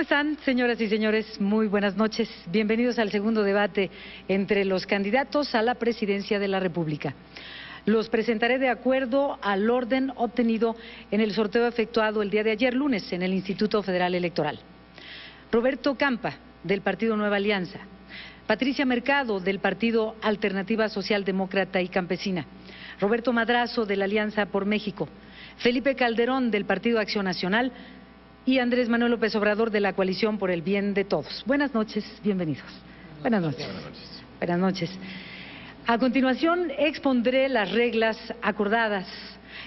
están, señoras y señores? Muy buenas noches. Bienvenidos al segundo debate entre los candidatos a la presidencia de la República. Los presentaré de acuerdo al orden obtenido en el sorteo efectuado el día de ayer, lunes, en el Instituto Federal Electoral. Roberto Campa, del Partido Nueva Alianza. Patricia Mercado, del Partido Alternativa Socialdemócrata y Campesina. Roberto Madrazo, de la Alianza por México. Felipe Calderón, del Partido Acción Nacional. Y Andrés Manuel López Obrador, de la Coalición por el Bien de Todos. Buenas noches, bienvenidos. Buenas noches. Buenas noches. A continuación expondré las reglas acordadas.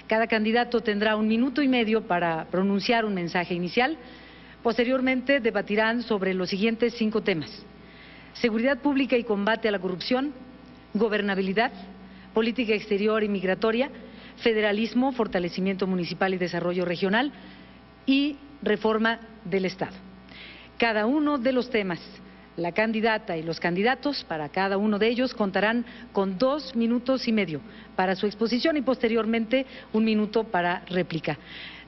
Cada candidato tendrá 1 minuto y medio para pronunciar un mensaje inicial. Posteriormente debatirán sobre los siguientes 5 temas: seguridad pública y combate a la corrupción, gobernabilidad, política exterior y migratoria, federalismo, fortalecimiento municipal y desarrollo regional y reforma del Estado. Cada uno de los temas, la candidata y los candidatos para cada uno de ellos contarán con 2 minutos y medio para su exposición y posteriormente 1 minuto para réplica.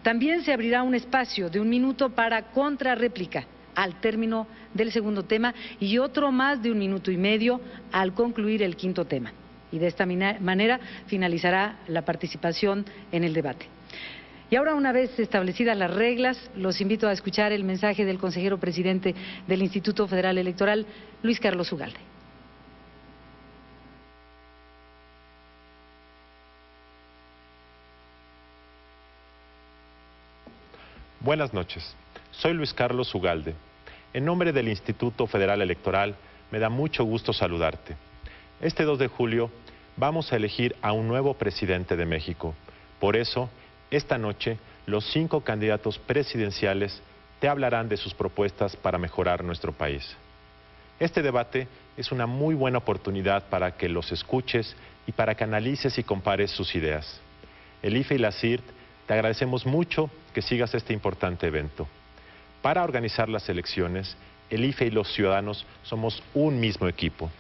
También se abrirá un espacio de 1 minuto para contrarréplica al término del segundo tema y otro más de 1 minuto y medio al concluir el quinto tema. Y de esta manera finalizará la participación en el debate. Y ahora, una vez establecidas las reglas, los invito a escuchar el mensaje del consejero presidente del Instituto Federal Electoral, Luis Carlos Ugalde. Buenas noches, soy Luis Carlos Ugalde. En nombre del Instituto Federal Electoral, me da mucho gusto saludarte. Este 2 de julio vamos a elegir a un nuevo presidente de México. Por eso, esta noche, los 5 candidatos presidenciales te hablarán de sus propuestas para mejorar nuestro país. Este debate es una muy buena oportunidad para que los escuches y para que analices y compares sus ideas. El IFE y la CIRT te agradecemos mucho que sigas este importante evento. Para organizar las elecciones, el IFE y los ciudadanos somos un mismo equipo.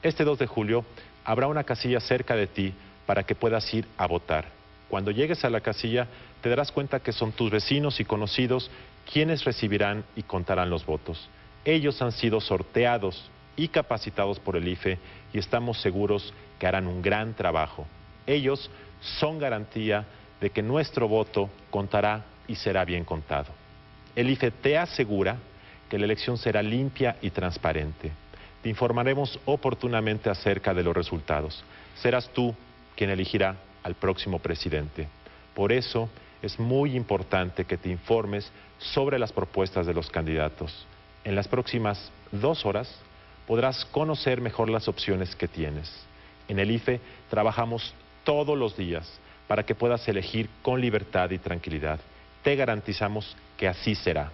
Este 2 de julio habrá una casilla cerca de ti para que puedas ir a votar. Cuando llegues a la casilla, te darás cuenta que son tus vecinos y conocidos quienes recibirán y contarán los votos. Ellos han sido sorteados y capacitados por el IFE y estamos seguros que harán un gran trabajo. Ellos son garantía de que nuestro voto contará y será bien contado. El IFE te asegura que la elección será limpia y transparente. Te informaremos oportunamente acerca de los resultados. Serás tú quien elegirá al próximo presidente. Por eso es muy importante que te informes sobre las propuestas de los candidatos. En las próximas 2 horas podrás conocer mejor las opciones que tienes. En el IFE trabajamos todos los días para que puedas elegir con libertad y tranquilidad. Te garantizamos que así será.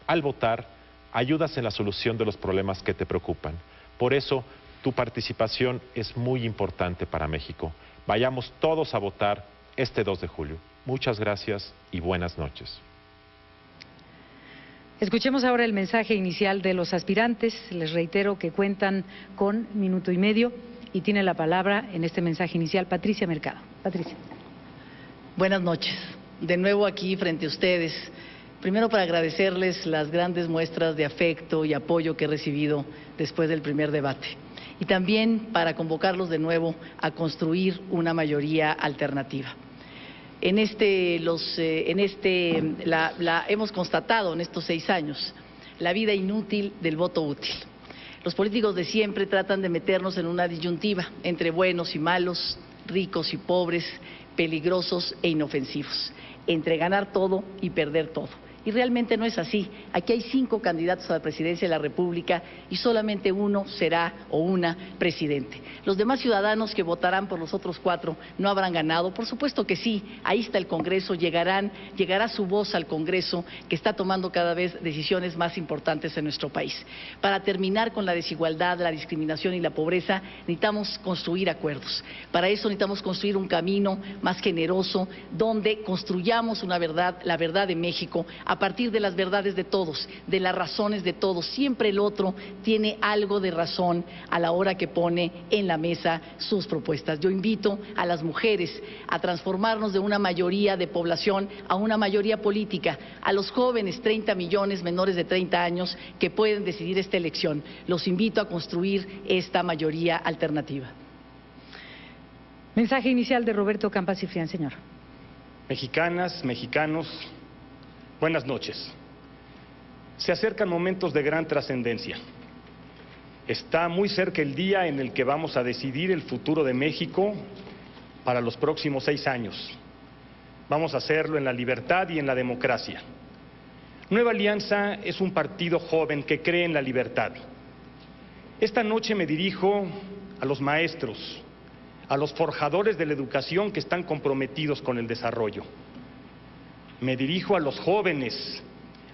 Al votar, ayudas en la solución de los problemas que te preocupan. Por eso, tu participación es muy importante para México. Vayamos todos a votar este 2 de julio. Muchas gracias y buenas noches. Escuchemos ahora el mensaje inicial de los aspirantes. Les reitero que cuentan con 1 minuto y medio y tiene la palabra en este mensaje inicial Patricia Mercado. Patricia. Buenas noches. De nuevo aquí frente a ustedes. Primero para agradecerles las grandes muestras de afecto y apoyo que he recibido después del primer debate. Y también para convocarlos de nuevo a construir una mayoría alternativa. Hemos constatado en estos 6 años la vida inútil del voto útil. Los políticos de siempre tratan de meternos en una disyuntiva entre buenos y malos, ricos y pobres, peligrosos e inofensivos, entre ganar todo y perder todo. Y realmente no es así. Aquí hay 5 candidatos a la presidencia de la República y solamente uno será o una presidente. Los demás ciudadanos que votarán por los otros 4 no habrán ganado. Por supuesto que sí, ahí está el Congreso, llegará su voz al Congreso que está tomando cada vez decisiones más importantes en nuestro país. Para terminar con la desigualdad, la discriminación y la pobreza, necesitamos construir acuerdos. Para eso necesitamos construir un camino más generoso donde construyamos una verdad, la verdad de México, a partir de las verdades de todos, de las razones de todos. Siempre el otro tiene algo de razón a la hora que pone en la mesa sus propuestas. Yo invito a las mujeres a transformarnos de una mayoría de población a una mayoría política, a los jóvenes, 30 millones menores de 30 años que pueden decidir esta elección. Los invito a construir esta mayoría alternativa. Mensaje inicial de Roberto Campas Cifrián, señor. Mexicanas, mexicanos, buenas noches. Se acercan momentos de gran trascendencia. Está muy cerca el día en el que vamos a decidir el futuro de México para los próximos 6 años. Vamos a hacerlo en la libertad y en la democracia. Nueva Alianza es un partido joven que cree en la libertad. Esta noche me dirijo a los maestros, a los forjadores de la educación que están comprometidos con el desarrollo. Me dirijo a los jóvenes,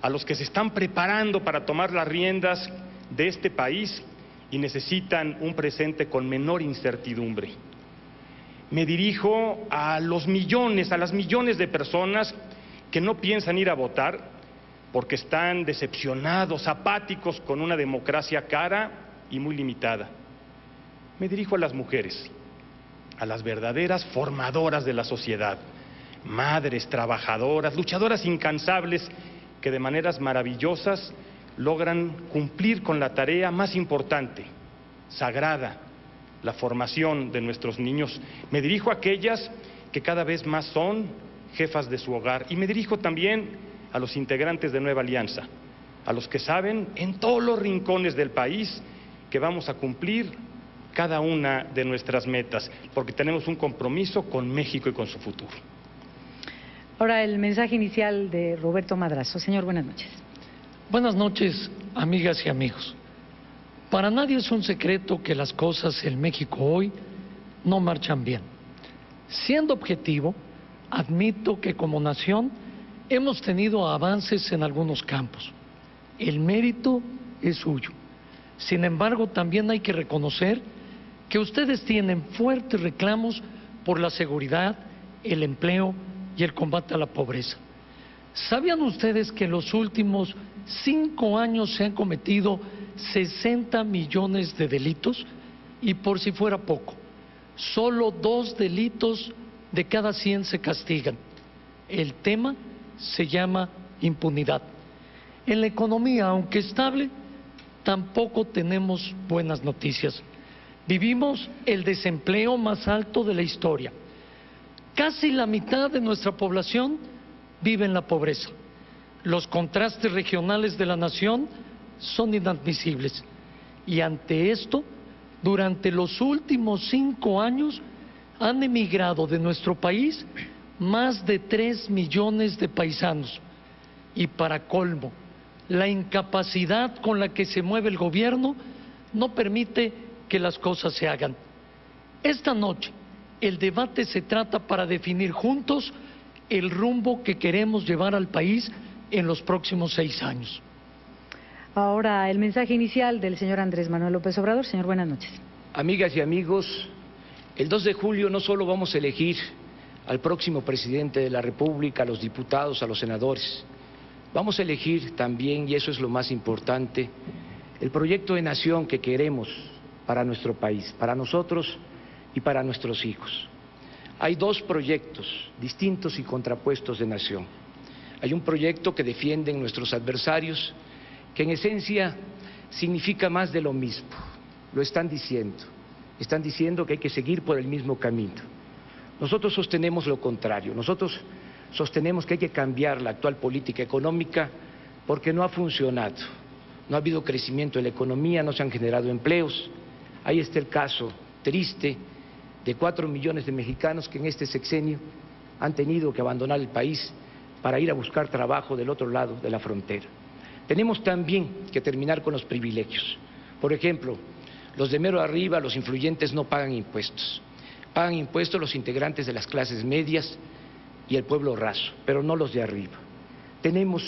a los que se están preparando para tomar las riendas de este país y necesitan un presente con menor incertidumbre. Me dirijo a los millones, a las millones de personas que no piensan ir a votar porque están decepcionados, apáticos con una democracia cara y muy limitada. Me dirijo a las mujeres, a las verdaderas formadoras de la sociedad, madres, trabajadoras, luchadoras incansables que de maneras maravillosas logran cumplir con la tarea más importante, sagrada, la formación de nuestros niños. Me dirijo a aquellas que cada vez más son jefas de su hogar y me dirijo también a los integrantes de Nueva Alianza, a los que saben en todos los rincones del país que vamos a cumplir cada una de nuestras metas, porque tenemos un compromiso con México y con su futuro. Ahora el mensaje inicial de Roberto Madrazo. Señor, buenas noches. Buenas noches, amigas y amigos. Para nadie es un secreto que las cosas en México hoy no marchan bien. Siendo objetivo, admito que como nación hemos tenido avances en algunos campos. El mérito es suyo. Sin embargo, también hay que reconocer que ustedes tienen fuertes reclamos por la seguridad, el empleo y el combate a la pobreza. ¿Sabían ustedes que en los últimos 5 años se han cometido 60 millones de delitos? Y por si fuera poco, solo 2 delitos de cada 100 se castigan. El tema se llama impunidad. En la economía, aunque estable, tampoco tenemos buenas noticias. Vivimos el desempleo más alto de la historia. Casi la mitad de nuestra población vive en la pobreza. Los contrastes regionales de la nación son inadmisibles. Y ante esto, durante los últimos 5 años, han emigrado de nuestro país más de 3 millones de paisanos. Y para colmo, la incapacidad con la que se mueve el gobierno no permite que las cosas se hagan. Esta noche el debate se trata para definir juntos el rumbo que queremos llevar al país en los próximos 6 años. Ahora el mensaje inicial del señor Andrés Manuel López Obrador. Señor, buenas noches. Amigas y amigos, el 2 de julio no solo vamos a elegir al próximo presidente de la República, a los diputados, a los senadores, vamos a elegir también, y eso es lo más importante, el proyecto de nación que queremos para nuestro país, para nosotros y para nuestros hijos. Hay 2 proyectos distintos y contrapuestos de nación. Hay un proyecto que defienden nuestros adversarios, que en esencia significa más de lo mismo. Lo están diciendo que hay que seguir por el mismo camino. Nosotros sostenemos lo contrario. Nosotros sostenemos que hay que cambiar la actual política económica porque no ha funcionado. No ha habido crecimiento en la economía, no se han generado empleos. Ahí está el caso triste de 4 millones de mexicanos que en este sexenio han tenido que abandonar el país para ir a buscar trabajo del otro lado de la frontera. Tenemos también que terminar con los privilegios. Por ejemplo, los de mero arriba, los influyentes, no pagan impuestos. Pagan impuestos los integrantes de las clases medias y el pueblo raso, pero no los de arriba. Tenemos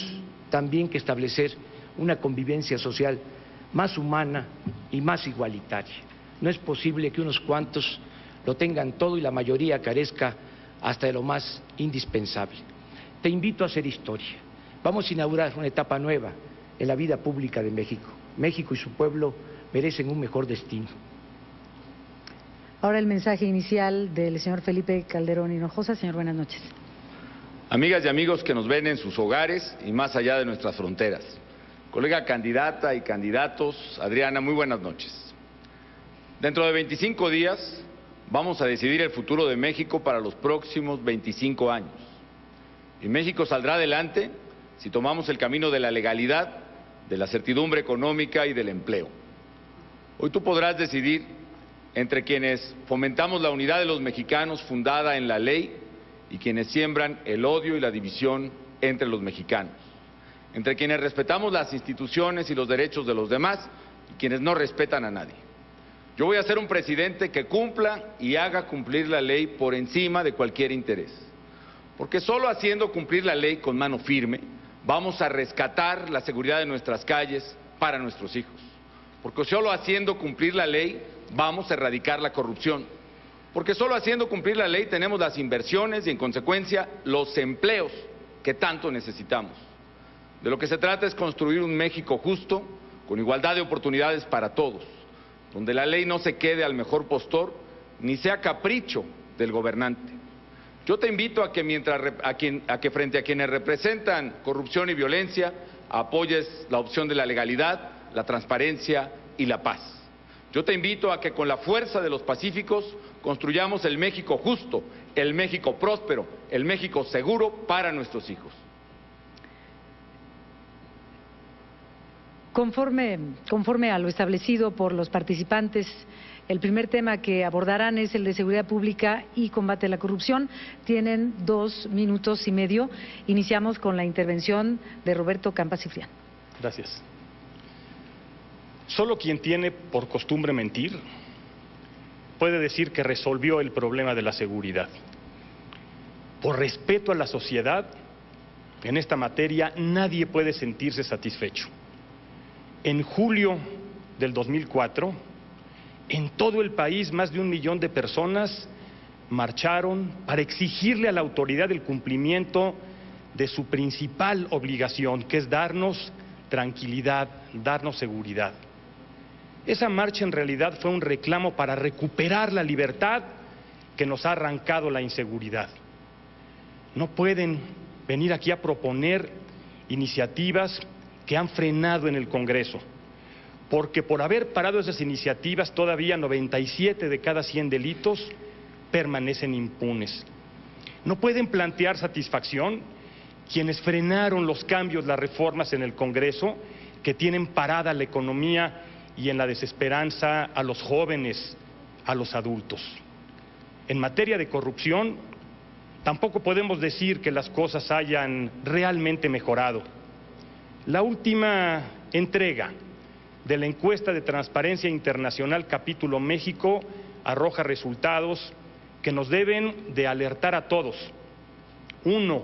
también que establecer una convivencia social más humana y más igualitaria. No es posible que unos cuantos lo tengan todo y la mayoría carezca hasta de lo más indispensable. Te invito a hacer historia. vamos a inaugurar una etapa nueva en la vida pública de México. México y su pueblo merecen un mejor destino. Ahora el mensaje inicial del señor Felipe Calderón Hinojosa. Señor, buenas noches. Amigas y amigos que nos ven en sus hogares y más allá de nuestras fronteras. Colega candidata y candidatos, Adriana, muy buenas noches. Dentro de 25 días vamos a decidir el futuro de México para los próximos 25 años. Y México saldrá adelante si tomamos el camino de la legalidad, de la certidumbre económica y del empleo. Hoy tú podrás decidir entre quienes fomentamos la unidad de los mexicanos fundada en la ley y quienes siembran el odio y la división entre los mexicanos, entre quienes respetamos las instituciones y los derechos de los demás y quienes no respetan a nadie. Yo voy a ser un presidente que cumpla y haga cumplir la ley por encima de cualquier interés, porque solo haciendo cumplir la ley con mano firme vamos a rescatar la seguridad de nuestras calles para nuestros hijos, porque solo haciendo cumplir la ley vamos a erradicar la corrupción, porque solo haciendo cumplir la ley tenemos las inversiones y en consecuencia los empleos que tanto necesitamos. De lo que se trata es construir un México justo, con igualdad de oportunidades para todos, donde la ley no se quede al mejor postor ni sea capricho del gobernante. Yo te invito a que frente a quienes representan corrupción y violencia apoyes la opción de la legalidad, la transparencia y la paz. Yo te invito a que con la fuerza de los pacíficos construyamos el México justo, el México próspero, el México seguro para nuestros hijos. Conforme a lo establecido por los participantes, el primer tema que abordarán es el de seguridad pública y combate a la corrupción. Tienen 2 minutos y medio. Iniciamos con la intervención de Roberto Campa Ciprián. Gracias. Solo quien tiene por costumbre mentir puede decir que resolvió el problema de la seguridad. Por respeto a la sociedad, en esta materia nadie puede sentirse satisfecho. En julio del 2004, en todo el país más de 1 millón de personas marcharon para exigirle a la autoridad el cumplimiento de su principal obligación, que es darnos tranquilidad, darnos seguridad. Esa marcha en realidad fue un reclamo para recuperar la libertad que nos ha arrancado la inseguridad. No pueden venir aquí a proponer iniciativas que han frenado en el Congreso, porque por haber parado esas iniciativas todavía 97 de cada 100 delitos permanecen impunes. No pueden plantear satisfacción quienes frenaron los cambios, las reformas en el Congreso, que tienen parada la economía y en la desesperanza a los jóvenes, a los adultos. En materia de corrupción, tampoco podemos decir que las cosas hayan realmente mejorado. La última entrega de la encuesta de Transparencia Internacional Capítulo México arroja resultados que nos deben de alertar a todos. Uno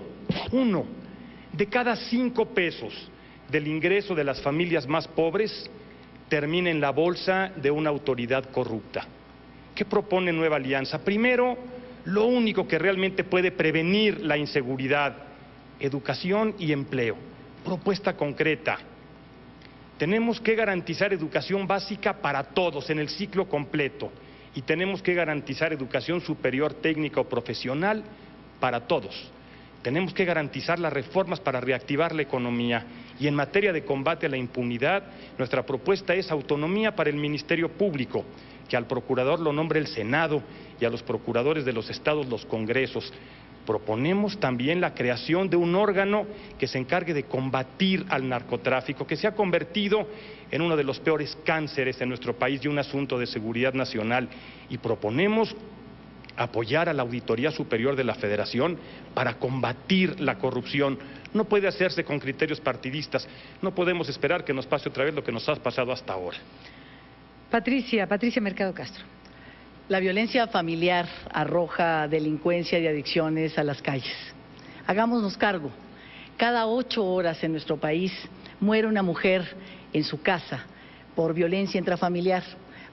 de cada 5 pesos del ingreso de las familias más pobres termina en la bolsa de una autoridad corrupta. ¿Qué propone Nueva Alianza? Primero, lo único que realmente puede prevenir la inseguridad: educación y empleo. Propuesta concreta. Tenemos que garantizar educación básica para todos en el ciclo completo y tenemos que garantizar educación superior técnica o profesional para todos. Tenemos que garantizar las reformas para reactivar la economía y en materia de combate a la impunidad, nuestra propuesta es autonomía para el Ministerio Público, que al procurador lo nombre el Senado y a los procuradores de los estados los congresos. Proponemos también la creación de un órgano que se encargue de combatir al narcotráfico, que se ha convertido en uno de los peores cánceres en nuestro país y un asunto de seguridad nacional. Y proponemos apoyar a la Auditoría Superior de la Federación para combatir la corrupción. No puede hacerse con criterios partidistas. No podemos esperar que nos pase otra vez lo que nos ha pasado hasta ahora. Patricia Mercado Castro. La violencia familiar arroja delincuencia y adicciones a las calles. Hagámonos cargo. Cada 8 horas en nuestro país muere una mujer en su casa por violencia intrafamiliar.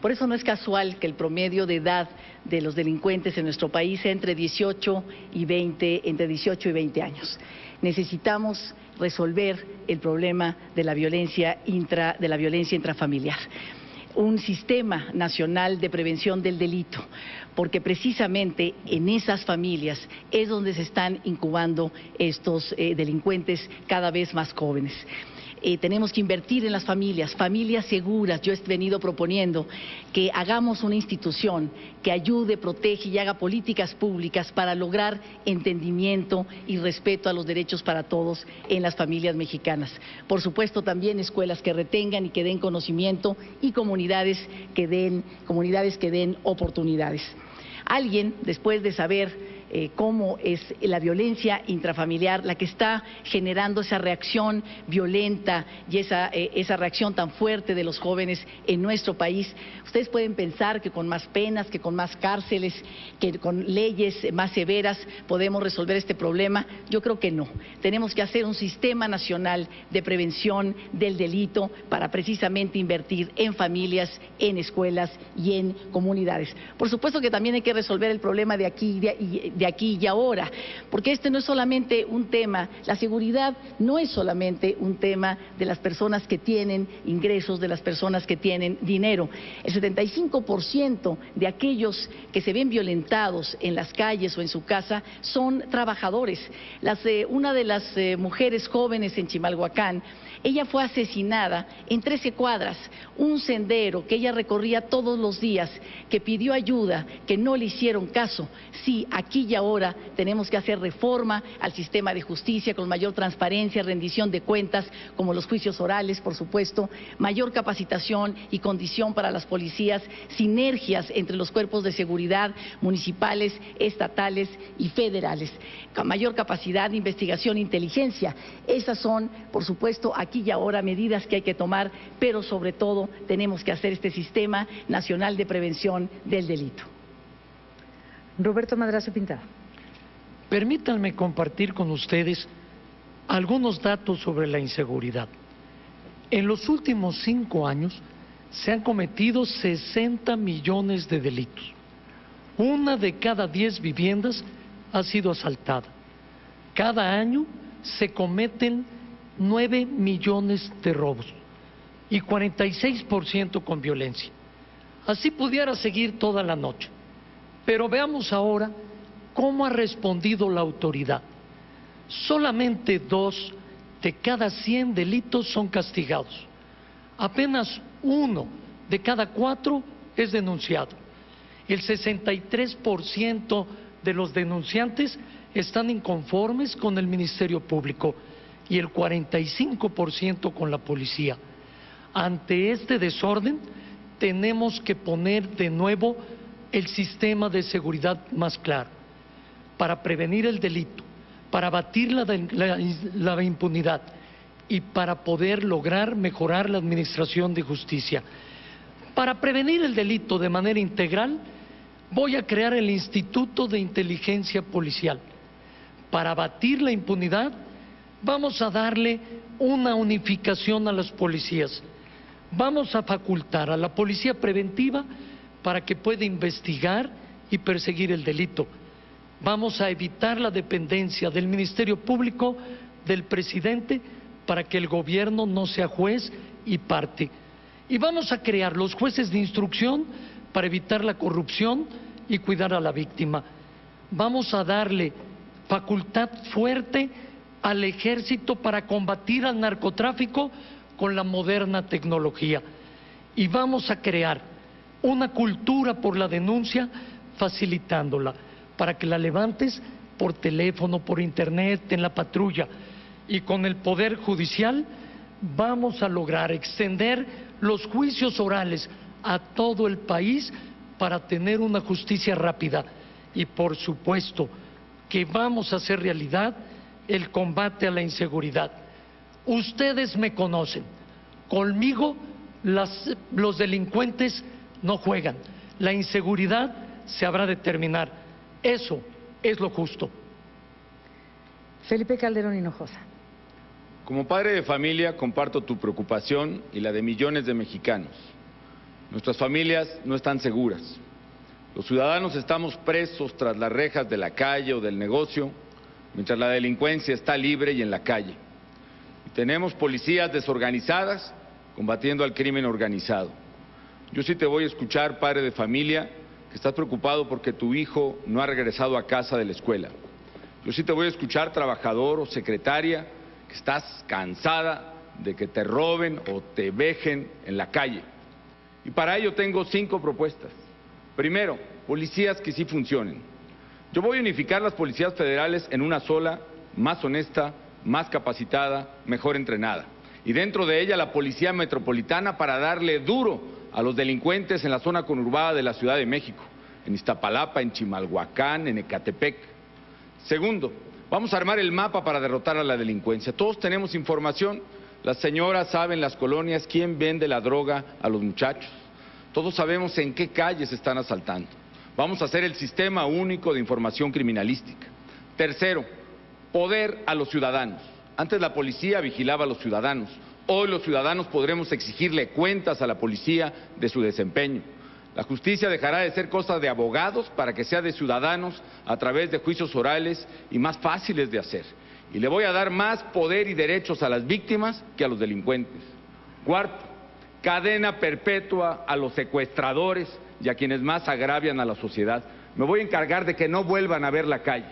Por eso no es casual que el promedio de edad de los delincuentes en nuestro país sea entre 18 y 20 años. necesitamos resolver el problema de la violencia intrafamiliar. Un sistema nacional de prevención del delito, porque precisamente en esas familias es donde se están incubando estos delincuentes cada vez más jóvenes. Tenemos que invertir en las familias seguras. Yo he venido proponiendo que hagamos una institución que ayude, protege y haga políticas públicas para lograr entendimiento y respeto a los derechos para todos en las familias mexicanas. Por supuesto, también escuelas que retengan y que den conocimiento y comunidades que den oportunidades. Alguien, después de saber cómo es la violencia intrafamiliar la que está generando esa reacción violenta y esa reacción tan fuerte de los jóvenes en nuestro país. Ustedes pueden pensar que con más penas, que con más cárceles, que con leyes más severas podemos resolver este problema. Yo creo que no. Tenemos que hacer un sistema nacional de prevención del delito para precisamente invertir en familias, en escuelas y en comunidades. Por supuesto que también hay que resolver el problema de aquí y ahora, porque este no es solamente un tema, la seguridad no es solamente un tema de las personas que tienen ingresos, de las personas que tienen dinero. El 75% de aquellos que se ven violentados en las calles o en su casa son trabajadores. Una de las mujeres jóvenes en Chimalhuacán, ella fue asesinada en 13 cuadras, un sendero que ella recorría todos los días, que pidió ayuda, que no le hicieron caso. Sí, aquí y ahora tenemos que hacer reforma al sistema de justicia con mayor transparencia, rendición de cuentas, como los juicios orales, por supuesto, mayor capacitación y condición para las policías, sinergias entre los cuerpos de seguridad municipales, estatales y federales, mayor capacidad de investigación e inteligencia. Esas son, por supuesto, aquí y ahora medidas que hay que tomar, pero sobre todo tenemos que hacer este sistema nacional de prevención del delito. Roberto Madrazo Pintado. Permítanme compartir con ustedes algunos datos sobre la inseguridad. En los últimos 5 años se han cometido 60 millones de delitos. 1 de cada 10 viviendas ha sido asaltada. Cada año se cometen 9 millones de robos y 46% con violencia. Así pudiera seguir toda la noche. Pero veamos ahora cómo ha respondido la autoridad. Solamente 2 de cada 100 delitos son castigados. Apenas 1 de cada 4 es denunciado. El 63% de los denunciantes están inconformes con el Ministerio Público y el 45% con la policía. Ante este desorden, tenemos que poner de nuevo el sistema de seguridad más claro, para prevenir el delito, para abatir la impunidad y para poder lograr mejorar la administración de justicia. Para prevenir el delito de manera integral, voy a crear el Instituto de Inteligencia Policial. Para abatir la impunidad, vamos a darle una unificación a las policías. Vamos a facultar a la policía preventiva para que pueda investigar y perseguir el delito. Vamos a evitar la dependencia del Ministerio Público, del presidente, para que el gobierno no sea juez y parte. Y vamos a crear los jueces de instrucción para evitar la corrupción y cuidar a la víctima. Vamos a darle facultad fuerte al ejército para combatir al narcotráfico con la moderna tecnología. Y vamos a crear una cultura por la denuncia, facilitándola, para que la levantes por teléfono, por internet, en la patrulla. Y con el Poder Judicial vamos a lograr extender los juicios orales a todo el país para tener una justicia rápida. Y por supuesto que vamos a hacer realidad el combate a la inseguridad. Ustedes me conocen, conmigo los delincuentes no juegan, la inseguridad se habrá de terminar, eso es lo justo. Felipe Calderón Hinojosa. Como padre de familia, comparto tu preocupación y la de millones de mexicanos. Nuestras familias no están seguras. Los ciudadanos estamos presos tras las rejas de la calle o del negocio mientras la delincuencia está libre y en la calle. Y tenemos policías desorganizadas combatiendo al crimen organizado. Yo sí te voy a escuchar, padre de familia, que estás preocupado porque tu hijo no ha regresado a casa de la escuela. Yo sí te voy a escuchar, trabajador o secretaria, que estás cansada de que te roben o te vejen en la calle. Y para ello tengo 5 propuestas. Primero, policías que sí funcionen. Yo voy a unificar las policías federales en una sola, más honesta, más capacitada, mejor entrenada. Y dentro de ella la Policía Metropolitana para darle duro a los delincuentes en la zona conurbada de la Ciudad de México, en Iztapalapa, en Chimalhuacán, en Ecatepec. Segundo, vamos a armar el mapa para derrotar a la delincuencia. Todos tenemos información, las señoras saben las colonias quién vende la droga a los muchachos. Todos sabemos en qué calles están asaltando. Vamos a hacer el sistema único de información criminalística. Tercero, poder a los ciudadanos. Antes la policía vigilaba a los ciudadanos. Hoy los ciudadanos podremos exigirle cuentas a la policía de su desempeño. La justicia dejará de ser cosa de abogados para que sea de ciudadanos a través de juicios orales y más fáciles de hacer. Y le voy a dar más poder y derechos a las víctimas que a los delincuentes. Cuarto, cadena perpetua a los secuestradores y a quienes más agravian a la sociedad. Me voy a encargar de que no vuelvan a ver la calle.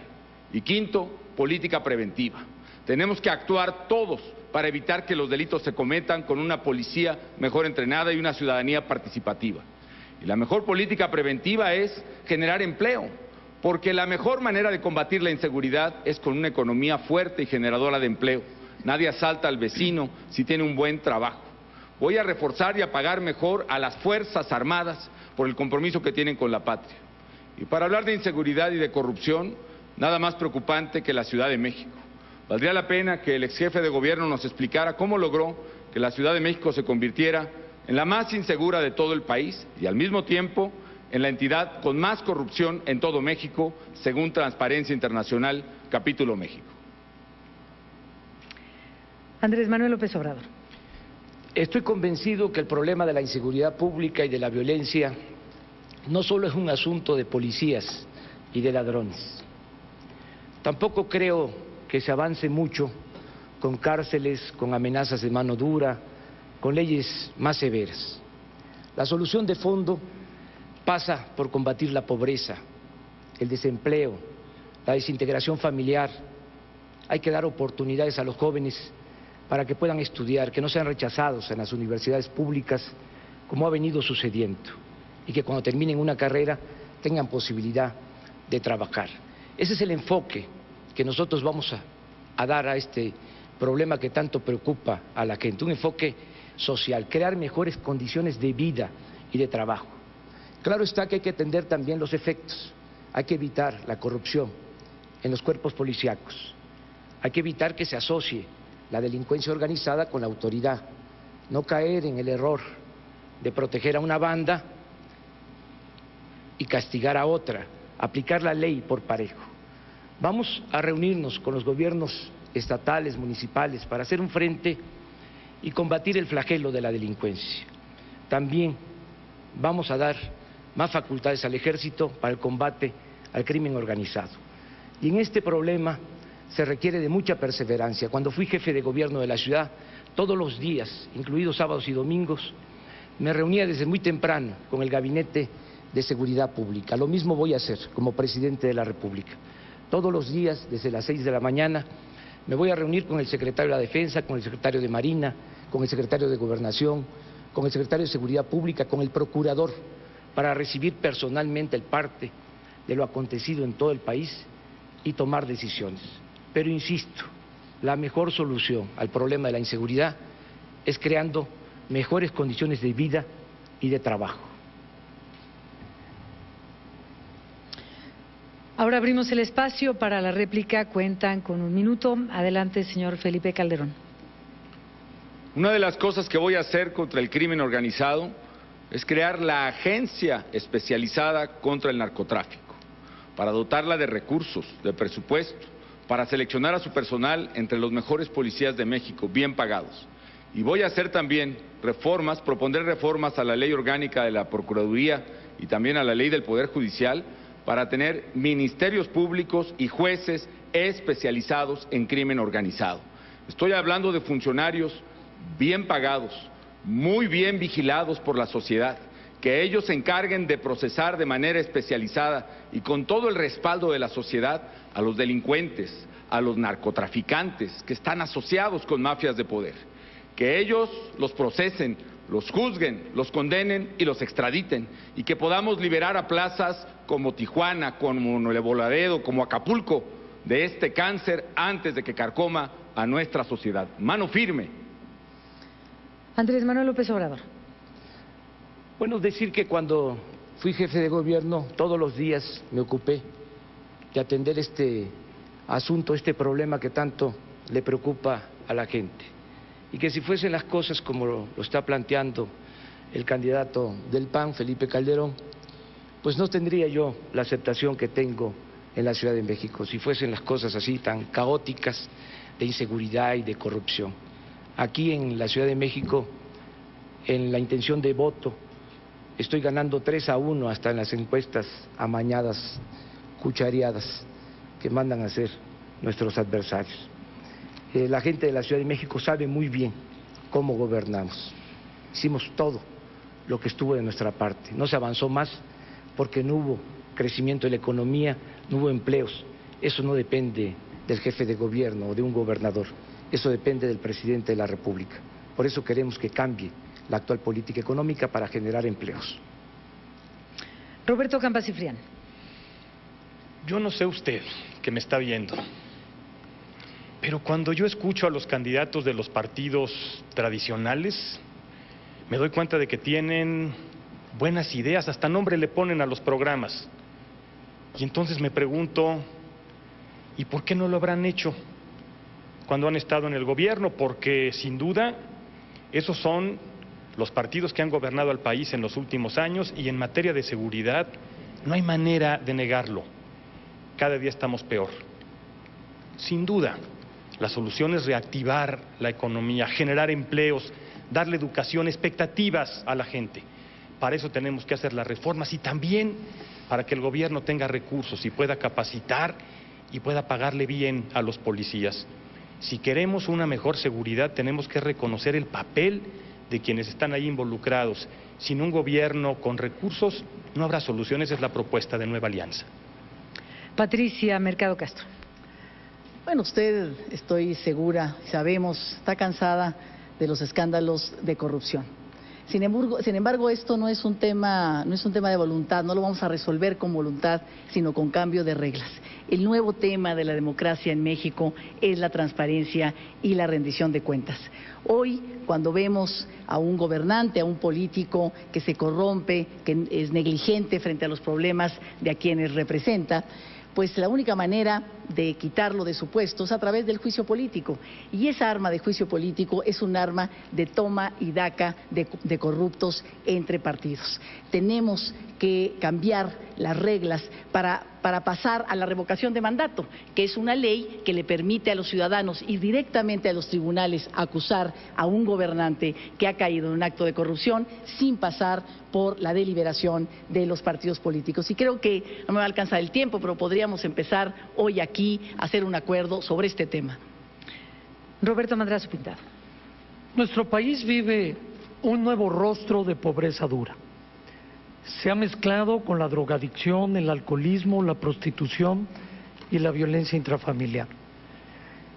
Y quinto, política preventiva. Tenemos que actuar todos para evitar que los delitos se cometan con una policía mejor entrenada y una ciudadanía participativa. Y la mejor política preventiva es generar empleo, porque la mejor manera de combatir la inseguridad es con una economía fuerte y generadora de empleo. Nadie asalta al vecino si tiene un buen trabajo. Voy a reforzar y a pagar mejor a las Fuerzas Armadas por el compromiso que tienen con la patria. Y para hablar de inseguridad y de corrupción, nada más preocupante que la Ciudad de México. Valdría la pena que el exjefe de gobierno nos explicara cómo logró que la Ciudad de México se convirtiera en la más insegura de todo el país y al mismo tiempo en la entidad con más corrupción en todo México, según Transparencia Internacional, capítulo México. Andrés Manuel López Obrador. Estoy convencido que el problema de la inseguridad pública y de la violencia no solo es un asunto de policías y de ladrones. Tampoco creo que se avance mucho con cárceles, con amenazas de mano dura, con leyes más severas. La solución de fondo pasa por combatir la pobreza, el desempleo, la desintegración familiar. Hay que dar oportunidades a los jóvenes para que puedan estudiar, que no sean rechazados en las universidades públicas, como ha venido sucediendo, y que cuando terminen una carrera tengan posibilidad de trabajar. Ese es el enfoque que nosotros vamos a dar a este problema que tanto preocupa a la gente, un enfoque social, crear mejores condiciones de vida y de trabajo. Claro está que hay que atender también los efectos, hay que evitar la corrupción en los cuerpos policíacos, hay que evitar que se asocie la delincuencia organizada con la autoridad, no caer en el error de proteger a una banda y castigar a otra, aplicar la ley por parejo. Vamos a reunirnos con los gobiernos estatales, municipales, para hacer un frente y combatir el flagelo de la delincuencia. También vamos a dar más facultades al Ejército para el combate al crimen organizado. Y en este problema se requiere de mucha perseverancia. Cuando fui jefe de gobierno de la ciudad, todos los días, incluidos sábados y domingos, me reunía desde muy temprano con el Gabinete de Seguridad Pública. Lo mismo voy a hacer como presidente de la República. Todos los días, desde las 6 de la mañana, me voy a reunir con el secretario de la Defensa, con el secretario de Marina, con el secretario de Gobernación, con el secretario de Seguridad Pública, con el procurador, para recibir personalmente el parte de lo acontecido en todo el país y tomar decisiones. Pero insisto, la mejor solución al problema de la inseguridad es creando mejores condiciones de vida y de trabajo. Ahora abrimos el espacio para la réplica. Cuentan con 1 minuto. Adelante, señor Felipe Calderón. Una de las cosas que voy a hacer contra el crimen organizado es crear la agencia especializada contra el narcotráfico, para dotarla de recursos, de presupuesto, para seleccionar a su personal entre los mejores policías de México, bien pagados. Y voy a hacer también reformas, propondré reformas a la ley orgánica de la Procuraduría y también a la ley del Poder Judicial, para tener ministerios públicos y jueces especializados en crimen organizado. Estoy hablando de funcionarios bien pagados, muy bien vigilados por la sociedad, que ellos se encarguen de procesar de manera especializada y con todo el respaldo de la sociedad a los delincuentes, a los narcotraficantes que están asociados con mafias de poder. Que ellos los procesen, los juzguen, los condenen y los extraditen, y que podamos liberar a plazas como Tijuana, como Nuevo Laredo, como Acapulco, de este cáncer antes de que carcoma a nuestra sociedad. Mano firme. Andrés Manuel López Obrador. Bueno, decir que cuando fui jefe de gobierno, todos los días me ocupé de atender este asunto, este problema que tanto le preocupa a la gente. Y que si fuesen las cosas como lo está planteando el candidato del PAN, Felipe Calderón, pues no tendría yo la aceptación que tengo en la Ciudad de México, si fuesen las cosas así tan caóticas de inseguridad y de corrupción. Aquí en la Ciudad de México, en la intención de voto, estoy ganando 3-1 hasta en las encuestas amañadas, cuchareadas, que mandan a hacer nuestros adversarios. La gente de la Ciudad de México sabe muy bien cómo gobernamos. Hicimos todo lo que estuvo de nuestra parte. No se avanzó más porque no hubo crecimiento de la economía, no hubo empleos. Eso no depende del jefe de gobierno o de un gobernador. Eso depende del presidente de la República. Por eso queremos que cambie la actual política económica para generar empleos. Roberto Campa Cifrián. Yo no sé usted, que me está viendo, pero cuando yo escucho a los candidatos de los partidos tradicionales, me doy cuenta de que tienen buenas ideas, hasta nombre le ponen a los programas. Y entonces me pregunto, ¿y por qué no lo habrán hecho cuando han estado en el gobierno? Porque sin duda esos son los partidos que han gobernado al país en los últimos años, y en materia de seguridad no hay manera de negarlo. Cada día estamos peor. Sin duda, la solución es reactivar la economía, generar empleos, darle educación, expectativas a la gente. Para eso tenemos que hacer las reformas, y también para que el gobierno tenga recursos y pueda capacitar y pueda pagarle bien a los policías. Si queremos una mejor seguridad, tenemos que reconocer el papel de quienes están ahí involucrados. Sin un gobierno con recursos no habrá soluciones, es la propuesta de Nueva Alianza. Patricia Mercado Castro. Bueno, usted, estoy segura, sabemos, está cansada de los escándalos de corrupción. Sin embargo, esto no es un tema de voluntad, no lo vamos a resolver con voluntad, sino con cambio de reglas. El nuevo tema de la democracia en México es la transparencia y la rendición de cuentas. Hoy, cuando vemos a un gobernante, a un político que se corrompe, que es negligente frente a los problemas de a quienes representa, pues la única manera de quitarlo de su puesto es a través del juicio político. Y esa arma de juicio político es un arma de toma y daca de corruptos entre partidos. Tenemos que cambiar las reglas para pasar a la revocación de mandato, que es una ley que le permite a los ciudadanos ir directamente a los tribunales a acusar a un gobernante que ha caído en un acto de corrupción sin pasar por la deliberación de los partidos políticos. Y creo que no me va a alcanzar el tiempo, pero podríamos empezar hoy aquí a hacer un acuerdo sobre este tema. Roberto Madrazo Pintado. Nuestro país vive un nuevo rostro de pobreza dura. Se ha mezclado con la drogadicción, el alcoholismo, la prostitución y la violencia intrafamiliar.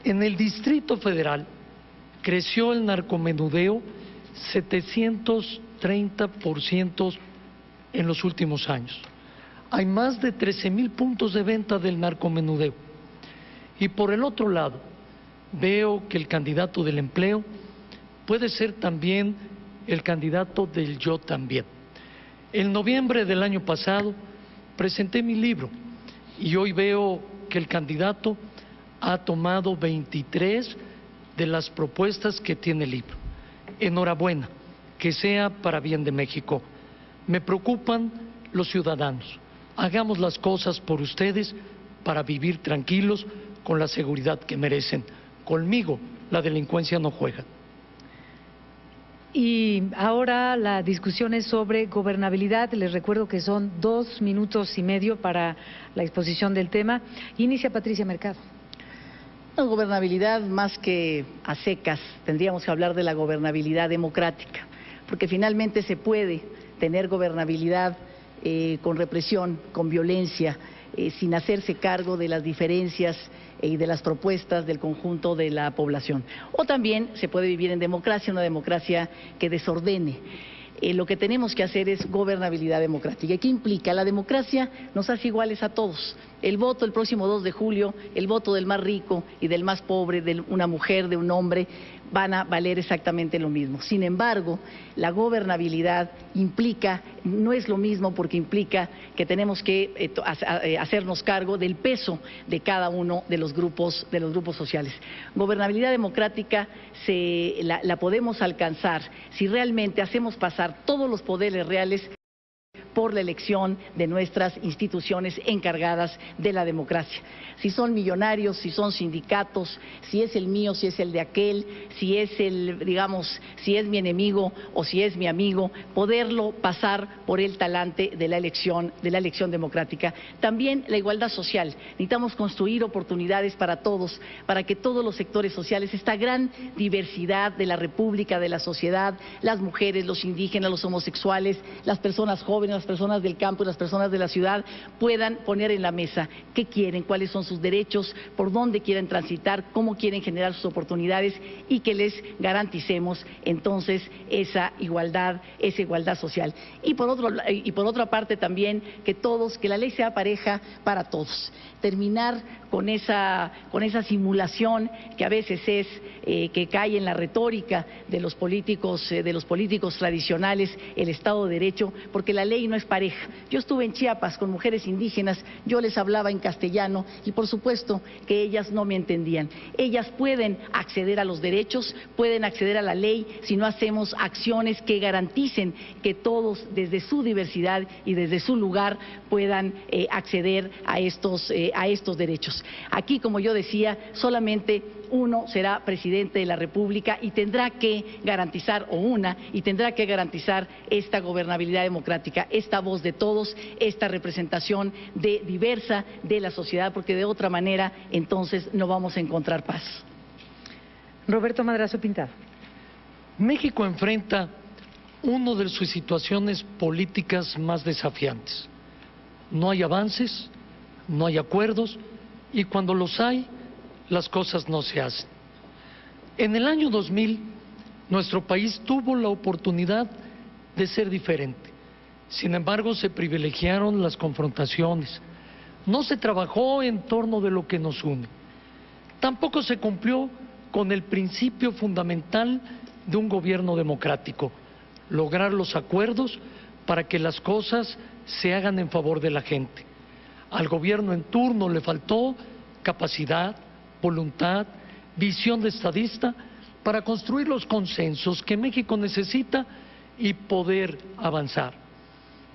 En el Distrito Federal creció el narcomenudeo 730% en los últimos años. Hay más de 13,000 puntos de venta del narcomenudeo. Y por el otro lado, veo que el candidato del empleo puede ser también el candidato del yo también. En noviembre del año pasado presenté mi libro y hoy veo que el candidato ha tomado 23 de las propuestas que tiene el libro. Enhorabuena, que sea para bien de México. Me preocupan los ciudadanos. Hagamos las cosas por ustedes para vivir tranquilos con la seguridad que merecen. Conmigo la delincuencia no juega. Y ahora la discusión es sobre gobernabilidad. Les recuerdo que son 2 minutos y medio para la exposición del tema. Inicia Patricia Mercado. La gobernabilidad, más que a secas, tendríamos que hablar de la gobernabilidad democrática, porque finalmente se puede tener gobernabilidad con represión, con violencia, sin hacerse cargo de las diferencias y de las propuestas del conjunto de la población. O también se puede vivir en democracia, una democracia que desordene. Lo que tenemos que hacer es gobernabilidad democrática. ¿Y qué implica? La democracia nos hace iguales a todos. El voto el próximo 2 de julio, el voto del más rico y del más pobre, de una mujer, de un hombre, van a valer exactamente lo mismo. Sin embargo, la gobernabilidad implica, no es lo mismo porque implica que tenemos que hacernos cargo del peso de cada uno de los grupos sociales. Gobernabilidad democrática la podemos alcanzar si realmente hacemos pasar todos los poderes reales por la elección de nuestras instituciones encargadas de la democracia. Si son millonarios, si son sindicatos, si es el mío, si es el de aquel, si es si es mi enemigo o si es mi amigo, poderlo pasar por el talante de la elección democrática. También la igualdad social. Necesitamos construir oportunidades para todos, para que todos los sectores sociales, esta gran diversidad de la República, de la sociedad, las mujeres, los indígenas, los homosexuales, las personas jóvenes, las personas del campo y las personas de la ciudad puedan poner en la mesa qué quieren, cuáles son sus derechos, por dónde quieren transitar, cómo quieren generar sus oportunidades y que les garanticemos entonces esa igualdad social. Y por otra parte también que la ley sea pareja para todos. Terminar con esa simulación que a veces que cae en la retórica de los políticos tradicionales, el Estado de Derecho, porque la ley no es pareja. Yo estuve en Chiapas con mujeres indígenas, yo les hablaba en castellano y por supuesto que ellas no me entendían. Ellas pueden acceder a los derechos, pueden acceder a la ley si no hacemos acciones que garanticen que todos desde su diversidad y desde su lugar puedan acceder a estos derechos. Aquí, como yo decía, solamente uno será presidente de la República y tendrá que garantizar, tendrá que garantizar esta gobernabilidad democrática, esta voz de todos, esta representación diversa de la sociedad, porque de otra manera entonces no vamos a encontrar paz. Roberto Madrazo Pintado. México enfrenta una de sus situaciones políticas más desafiantes. No hay avances, no hay acuerdos y cuando los hay, las cosas no se hacen. En el año 2000, nuestro país tuvo la oportunidad de ser diferente. Sin embargo, se privilegiaron las confrontaciones. No se trabajó en torno de lo que nos une. Tampoco se cumplió con el principio fundamental de un gobierno democrático, lograr los acuerdos para que las cosas se hagan en favor de la gente. Al gobierno en turno le faltó capacidad, voluntad, visión de estadista para construir los consensos que México necesita y poder avanzar.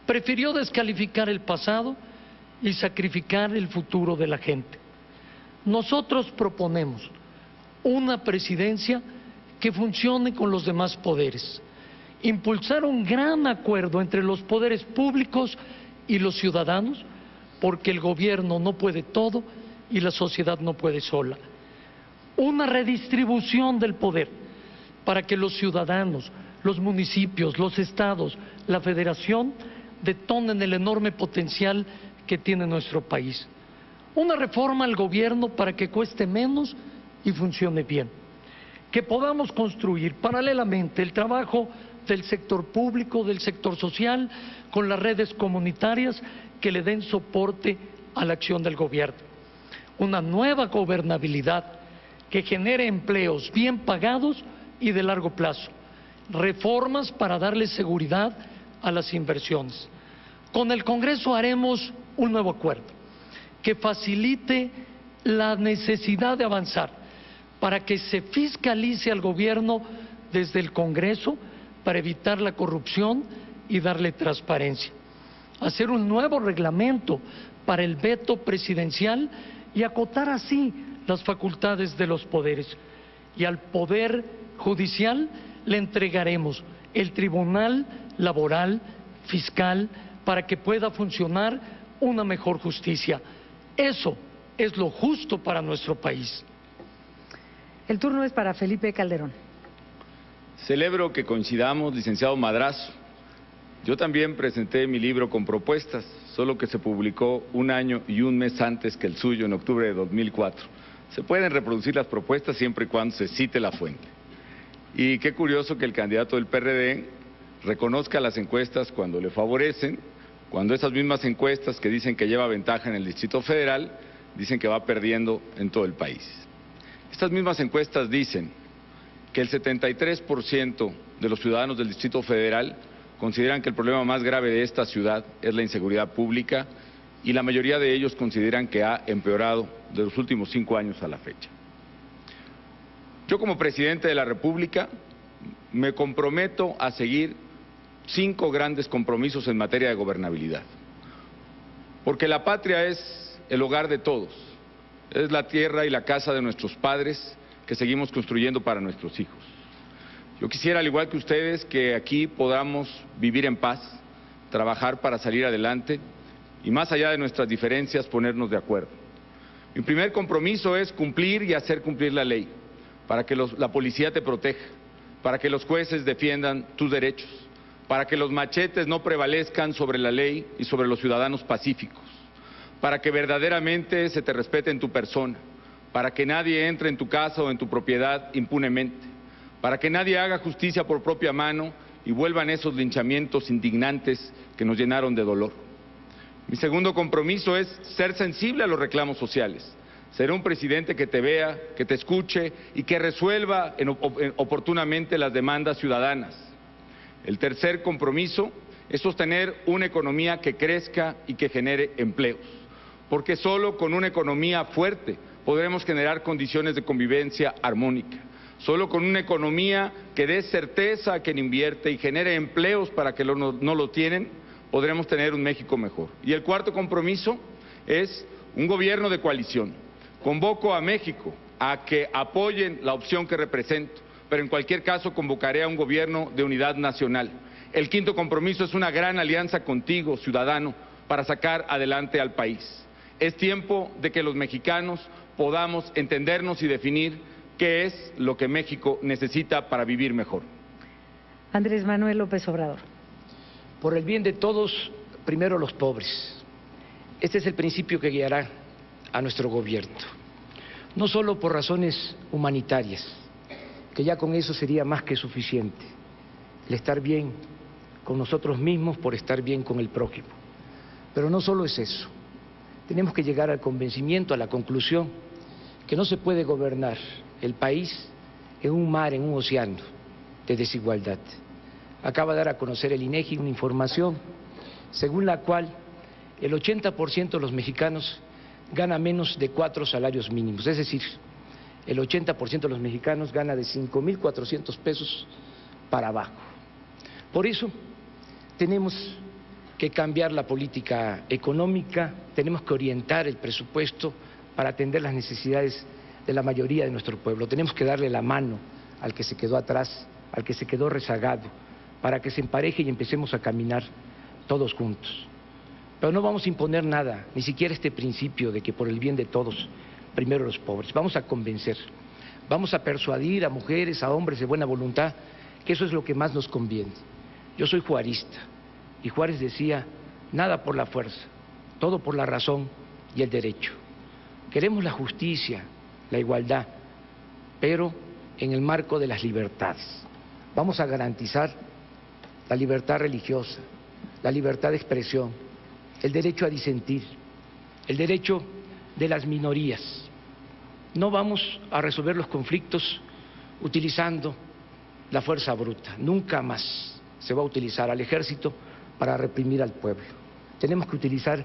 Prefirió descalificar el pasado y sacrificar el futuro de la gente. Nosotros proponemos una presidencia que funcione con los demás poderes, impulsar un gran acuerdo entre los poderes públicos y los ciudadanos, porque el gobierno no puede todo y la sociedad no puede sola. Una redistribución del poder para que los ciudadanos, los municipios, los estados, la federación detonen el enorme potencial que tiene nuestro país. Una reforma al gobierno para que cueste menos y funcione bien. Que podamos construir paralelamente el trabajo del sector público, del sector social, con las redes comunitarias que le den soporte a la acción del gobierno. Una nueva gobernabilidad que genere empleos bien pagados y de largo plazo. Reformas para darle seguridad a las inversiones. Con el Congreso haremos un nuevo acuerdo que facilite la necesidad de avanzar para que se fiscalice al gobierno desde el Congreso para evitar la corrupción y darle transparencia. Hacer un nuevo reglamento para el veto presidencial y acotar así las facultades de los poderes. Y al Poder Judicial le entregaremos el Tribunal Laboral, Fiscal, para que pueda funcionar una mejor justicia. Eso es lo justo para nuestro país. El turno es para Felipe Calderón. Celebro que coincidamos, licenciado Madrazo. Yo también presenté mi libro con propuestas, solo que se publicó 1 año y 1 mes antes que el suyo, en octubre de 2004. Se pueden reproducir las propuestas siempre y cuando se cite la fuente. Y qué curioso que el candidato del PRD reconozca las encuestas cuando le favorecen, cuando esas mismas encuestas que dicen que lleva ventaja en el Distrito Federal, dicen que va perdiendo en todo el país. Estas mismas encuestas dicen que el 73% de los ciudadanos del Distrito Federal consideran que el problema más grave de esta ciudad es la inseguridad pública y la mayoría de ellos consideran que ha empeorado de los últimos 5 años a la fecha. Yo, como presidente de la República, me comprometo a seguir 5 grandes compromisos en materia de gobernabilidad. Porque la patria es el hogar de todos, es la tierra y la casa de nuestros padres que seguimos construyendo para nuestros hijos. Yo quisiera, al igual que ustedes, que aquí podamos vivir en paz, trabajar para salir adelante y, más allá de nuestras diferencias, ponernos de acuerdo. Mi primer compromiso es cumplir y hacer cumplir la ley, para que la policía te proteja, para que los jueces defiendan tus derechos, para que los machetes no prevalezcan sobre la ley y sobre los ciudadanos pacíficos, para que verdaderamente se te respete en tu persona, para que nadie entre en tu casa o en tu propiedad impunemente, para que nadie haga justicia por propia mano y vuelvan esos linchamientos indignantes que nos llenaron de dolor. Mi segundo compromiso es ser sensible a los reclamos sociales. Seré un presidente que te vea, que te escuche y que resuelva oportunamente las demandas ciudadanas. El tercer compromiso es sostener una economía que crezca y que genere empleos, porque solo con una economía fuerte podremos generar condiciones de convivencia armónica. Solo con una economía que dé certeza a quien invierte y genere empleos para que no lo tienen, podremos tener un México mejor. Y el cuarto compromiso es un gobierno de coalición. Convoco a México a que apoyen la opción que represento, pero en cualquier caso convocaré a un gobierno de unidad nacional. El quinto compromiso es una gran alianza contigo, ciudadano, para sacar adelante al país. Es tiempo de que los mexicanos podamos entendernos y definir qué es lo que México necesita para vivir mejor. Andrés Manuel López Obrador. Por el bien de todos, primero los pobres. Este es el principio que guiará a nuestro gobierno. No solo por razones humanitarias, que ya con eso sería más que suficiente. El estar bien con nosotros mismos por estar bien con el prójimo. Pero no solo es eso. Tenemos que llegar al convencimiento, a la conclusión, que no se puede gobernar el país en un mar, en un océano de desigualdad. Acaba de dar a conocer el INEGI una información según la cual el 80% de los mexicanos gana menos de 4 salarios mínimos, es decir, el 80% de los mexicanos gana de 5,400 pesos para abajo. Por eso tenemos que cambiar la política económica, tenemos que orientar el presupuesto para atender las necesidades de la mayoría de nuestro pueblo. Tenemos que darle la mano al que se quedó atrás, al que se quedó rezagado, para que se empareje y empecemos a caminar todos juntos. Pero no vamos a imponer nada, ni siquiera este principio de que por el bien de todos, primero los pobres. Vamos a convencer, vamos a persuadir a mujeres, a hombres de buena voluntad, que eso es lo que más nos conviene. Yo soy juarista, y Juárez decía, nada por la fuerza, todo por la razón y el derecho. Queremos la justicia, la igualdad, pero en el marco de las libertades. Vamos a garantizar la libertad religiosa, la libertad de expresión, el derecho a disentir, el derecho de las minorías. No vamos a resolver los conflictos utilizando la fuerza bruta, nunca más se va a utilizar al ejército para reprimir al pueblo. Tenemos que utilizar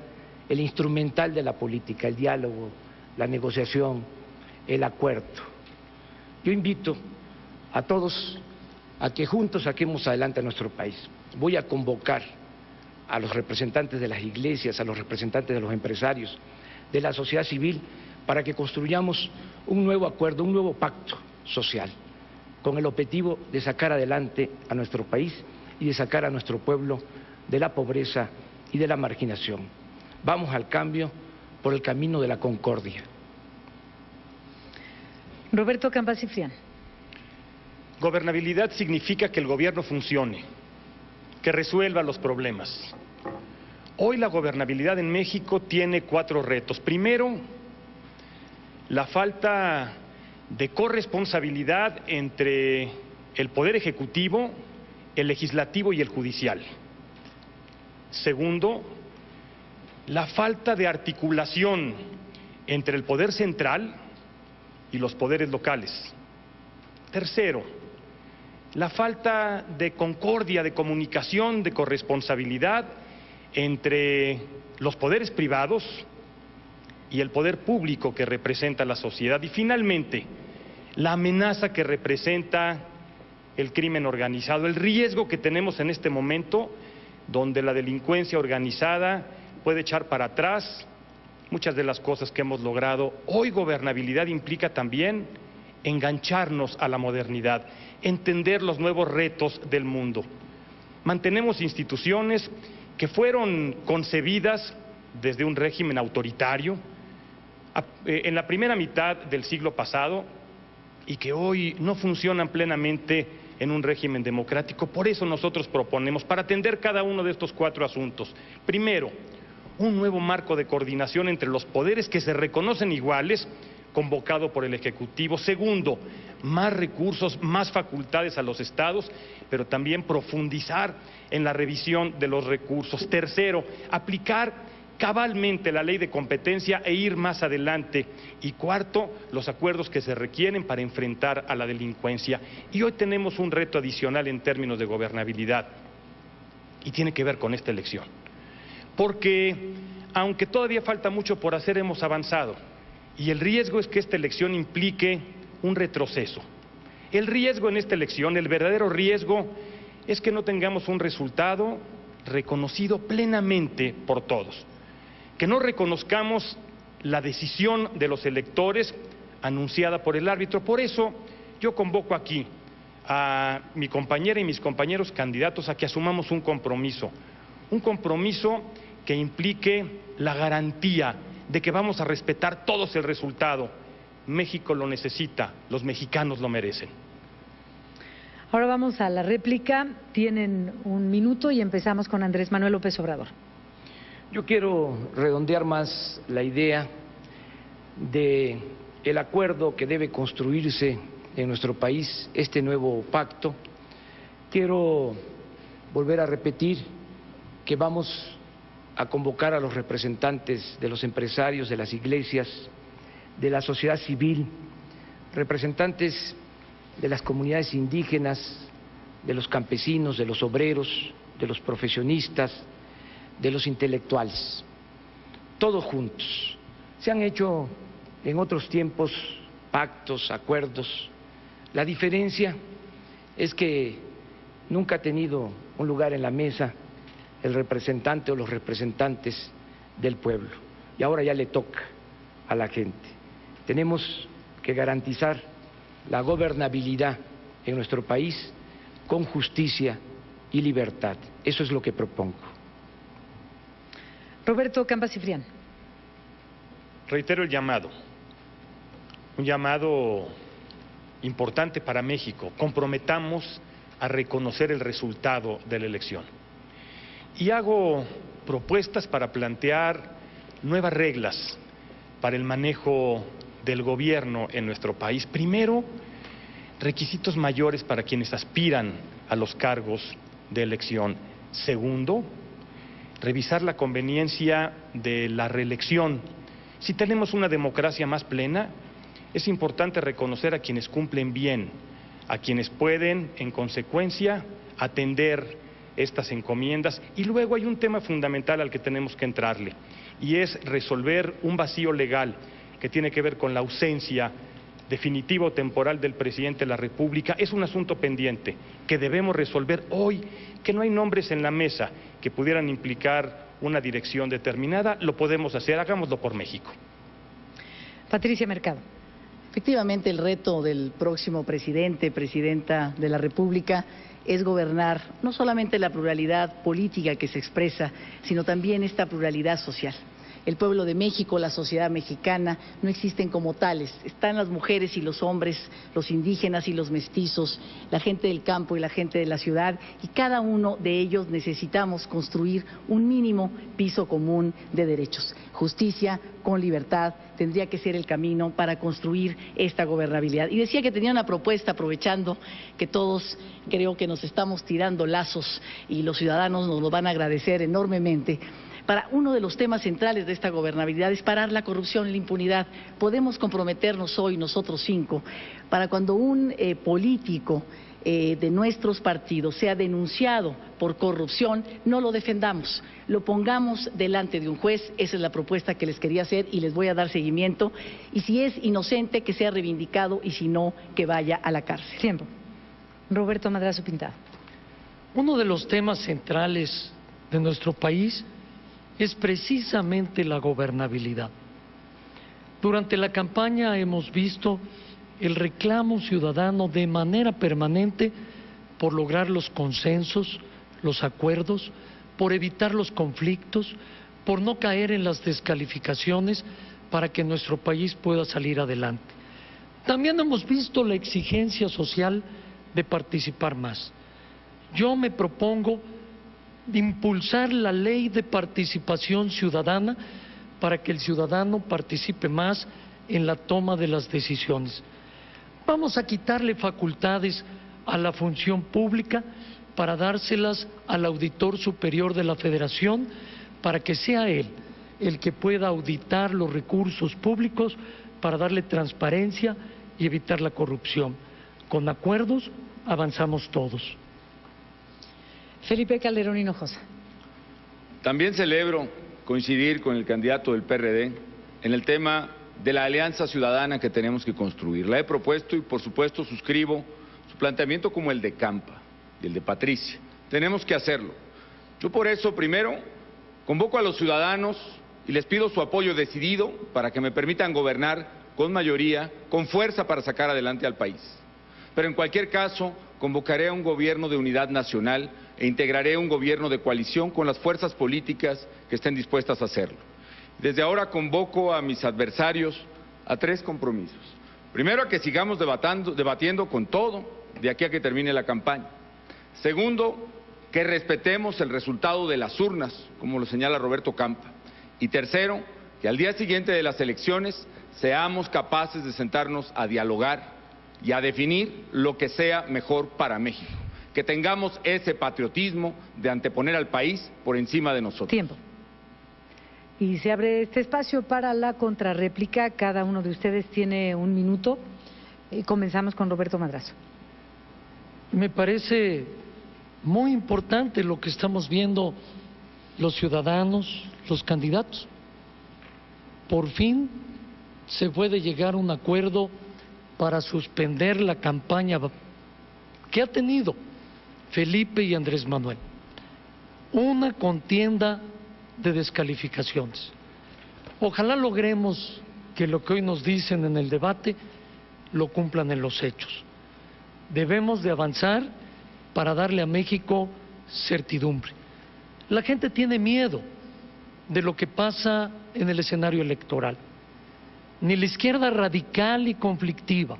el instrumental de la política, el diálogo, la negociación, el acuerdo. Yo invito a todos a que juntos saquemos adelante a nuestro país. Voy a convocar a los representantes de las iglesias, a los representantes de los empresarios, de la sociedad civil, para que construyamos un nuevo acuerdo, un nuevo pacto social, con el objetivo de sacar adelante a nuestro país y de sacar a nuestro pueblo de la pobreza y de la marginación. Vamos al cambio por el camino de la concordia. Roberto Campa Cifrián. Gobernabilidad significa que el gobierno funcione, que resuelva los problemas. Hoy la gobernabilidad en México tiene 4 retos. Primero, la falta de corresponsabilidad entre el Poder Ejecutivo, el Legislativo y el Judicial. Segundo, la falta de articulación entre el Poder Central y los poderes locales. Tercero, la falta de concordia, de comunicación, de corresponsabilidad entre los poderes privados y el poder público que representa la sociedad. Y finalmente, la amenaza que representa el crimen organizado, el riesgo que tenemos en este momento, donde la delincuencia organizada puede echar para atrás muchas de las cosas que hemos logrado. Hoy gobernabilidad implica también engancharnos a la modernidad, entender los nuevos retos del mundo. Mantenemos instituciones que fueron concebidas desde un régimen autoritario en la primera mitad del siglo pasado y que hoy no funcionan plenamente en un régimen democrático. Por eso nosotros proponemos, para atender cada uno de estos 4 asuntos, primero, un nuevo marco de coordinación entre los poderes que se reconocen iguales, convocado por el Ejecutivo. Segundo, más recursos, más facultades a los estados, pero también profundizar en la revisión de los recursos. Tercero, aplicar cabalmente la ley de competencia e ir más adelante. Y cuarto, los acuerdos que se requieren para enfrentar a la delincuencia. Y hoy tenemos un reto adicional en términos de gobernabilidad y tiene que ver con esta elección. Porque aunque todavía falta mucho por hacer, hemos avanzado. Y el riesgo es que esta elección implique un retroceso. El riesgo en esta elección, el verdadero riesgo, es que no tengamos un resultado reconocido plenamente por todos. Que no reconozcamos la decisión de los electores anunciada por el árbitro. Por eso yo convoco aquí a mi compañera y mis compañeros candidatos a que asumamos un compromiso que implique la garantía de que vamos a respetar todos el resultado. México lo necesita, los mexicanos lo merecen. Ahora vamos a la réplica. Tienen 1 minuto y empezamos con Andrés Manuel López Obrador. Yo quiero redondear más la idea de el acuerdo que debe construirse en nuestro país, este nuevo pacto. Quiero volver a repetir que vamos a convocar a los representantes de los empresarios, de las iglesias, de la sociedad civil, representantes de las comunidades indígenas, de los campesinos, de los obreros, de los profesionistas, de los intelectuales, todos juntos. Se han hecho en otros tiempos pactos, acuerdos. La diferencia es que nunca ha tenido un lugar en la mesa el representante o los representantes del pueblo. Y ahora ya le toca a la gente. Tenemos que garantizar la gobernabilidad en nuestro país con justicia y libertad. Eso es lo que propongo. Roberto Campa Cifrián. Reitero el llamado, un llamado importante para México. Comprometamos a reconocer el resultado de la elección. Y hago propuestas para plantear nuevas reglas para el manejo del gobierno en nuestro país. Primero, requisitos mayores para quienes aspiran a los cargos de elección. Segundo, revisar la conveniencia de la reelección. Si tenemos una democracia más plena, es importante reconocer a quienes cumplen bien, a quienes pueden, en consecuencia, atender estas encomiendas. Y luego hay un tema fundamental al que tenemos que entrarle, y es resolver un vacío legal que tiene que ver con la ausencia definitiva o temporal del presidente de la República. Es un asunto pendiente que debemos resolver hoy, que no hay nombres en la mesa que pudieran implicar una dirección determinada. Lo podemos hacer, hagámoslo por México. Patricia Mercado. Efectivamente, el reto del próximo presidenta de la República es gobernar no solamente la pluralidad política que se expresa, sino también esta pluralidad social. El pueblo de México, la sociedad mexicana, no existen como tales. Están las mujeres y los hombres, los indígenas y los mestizos, la gente del campo y la gente de la ciudad, y cada uno de ellos necesitamos construir un mínimo piso común de derechos. Justicia con libertad tendría que ser el camino para construir esta gobernabilidad. Y decía que tenía una propuesta, aprovechando que todos creo que nos estamos tirando lazos y los ciudadanos nos lo van a agradecer enormemente. Para uno de los temas centrales de esta gobernabilidad es parar la corrupción y la impunidad. Podemos comprometernos hoy, nosotros 5, para cuando un político de nuestros partidos sea denunciado por corrupción, no lo defendamos, lo pongamos delante de un juez. Esa es la propuesta que les quería hacer y les voy a dar seguimiento. Y si es inocente, que sea reivindicado, y si no, que vaya a la cárcel. Tiempo. Roberto Madrazo Pintado. Uno de los temas centrales de nuestro país es precisamente la gobernabilidad. Durante la campaña hemos visto el reclamo ciudadano de manera permanente por lograr los consensos, los acuerdos, por evitar los conflictos, por no caer en las descalificaciones para que nuestro país pueda salir adelante. También hemos visto la exigencia social de participar más. Yo me propongo de impulsar la ley de participación ciudadana para que el ciudadano participe más en la toma de las decisiones. Vamos a quitarle facultades a la función pública para dárselas al auditor superior de la Federación, para que sea él el que pueda auditar los recursos públicos para darle transparencia y evitar la corrupción. Con acuerdos avanzamos todos. Felipe Calderón Hinojosa. También celebro coincidir con el candidato del PRD en el tema de la alianza ciudadana que tenemos que construir. La he propuesto y por supuesto suscribo su planteamiento como el de Campa y el de Patricia. Tenemos que hacerlo. Yo por eso primero convoco a los ciudadanos y les pido su apoyo decidido para que me permitan gobernar con mayoría, con fuerza para sacar adelante al país. Pero en cualquier caso convocaré a un gobierno de unidad nacional e integraré un gobierno de coalición con las fuerzas políticas que estén dispuestas a hacerlo. Desde ahora convoco a mis adversarios a 3 compromisos. Primero, a que sigamos debatiendo con todo de aquí a que termine la campaña. Segundo, que respetemos el resultado de las urnas, como lo señala Roberto Campa. Y tercero, que al día siguiente de las elecciones seamos capaces de sentarnos a dialogar y a definir lo que sea mejor para México. Que tengamos ese patriotismo de anteponer al país por encima de nosotros. Tiempo. Y se abre este espacio para la contrarréplica. Cada uno de ustedes tiene 1 minuto. Comenzamos con Roberto Madrazo. Me parece muy importante lo que estamos viendo los ciudadanos, los candidatos. Por fin se puede llegar a un acuerdo para suspender la campaña que ha tenido Felipe y Andrés Manuel. Una contienda de descalificaciones. Ojalá logremos que lo que hoy nos dicen en el debate lo cumplan en los hechos. Debemos de avanzar para darle a México certidumbre. La gente tiene miedo de lo que pasa en el escenario electoral. Ni la izquierda radical y conflictiva,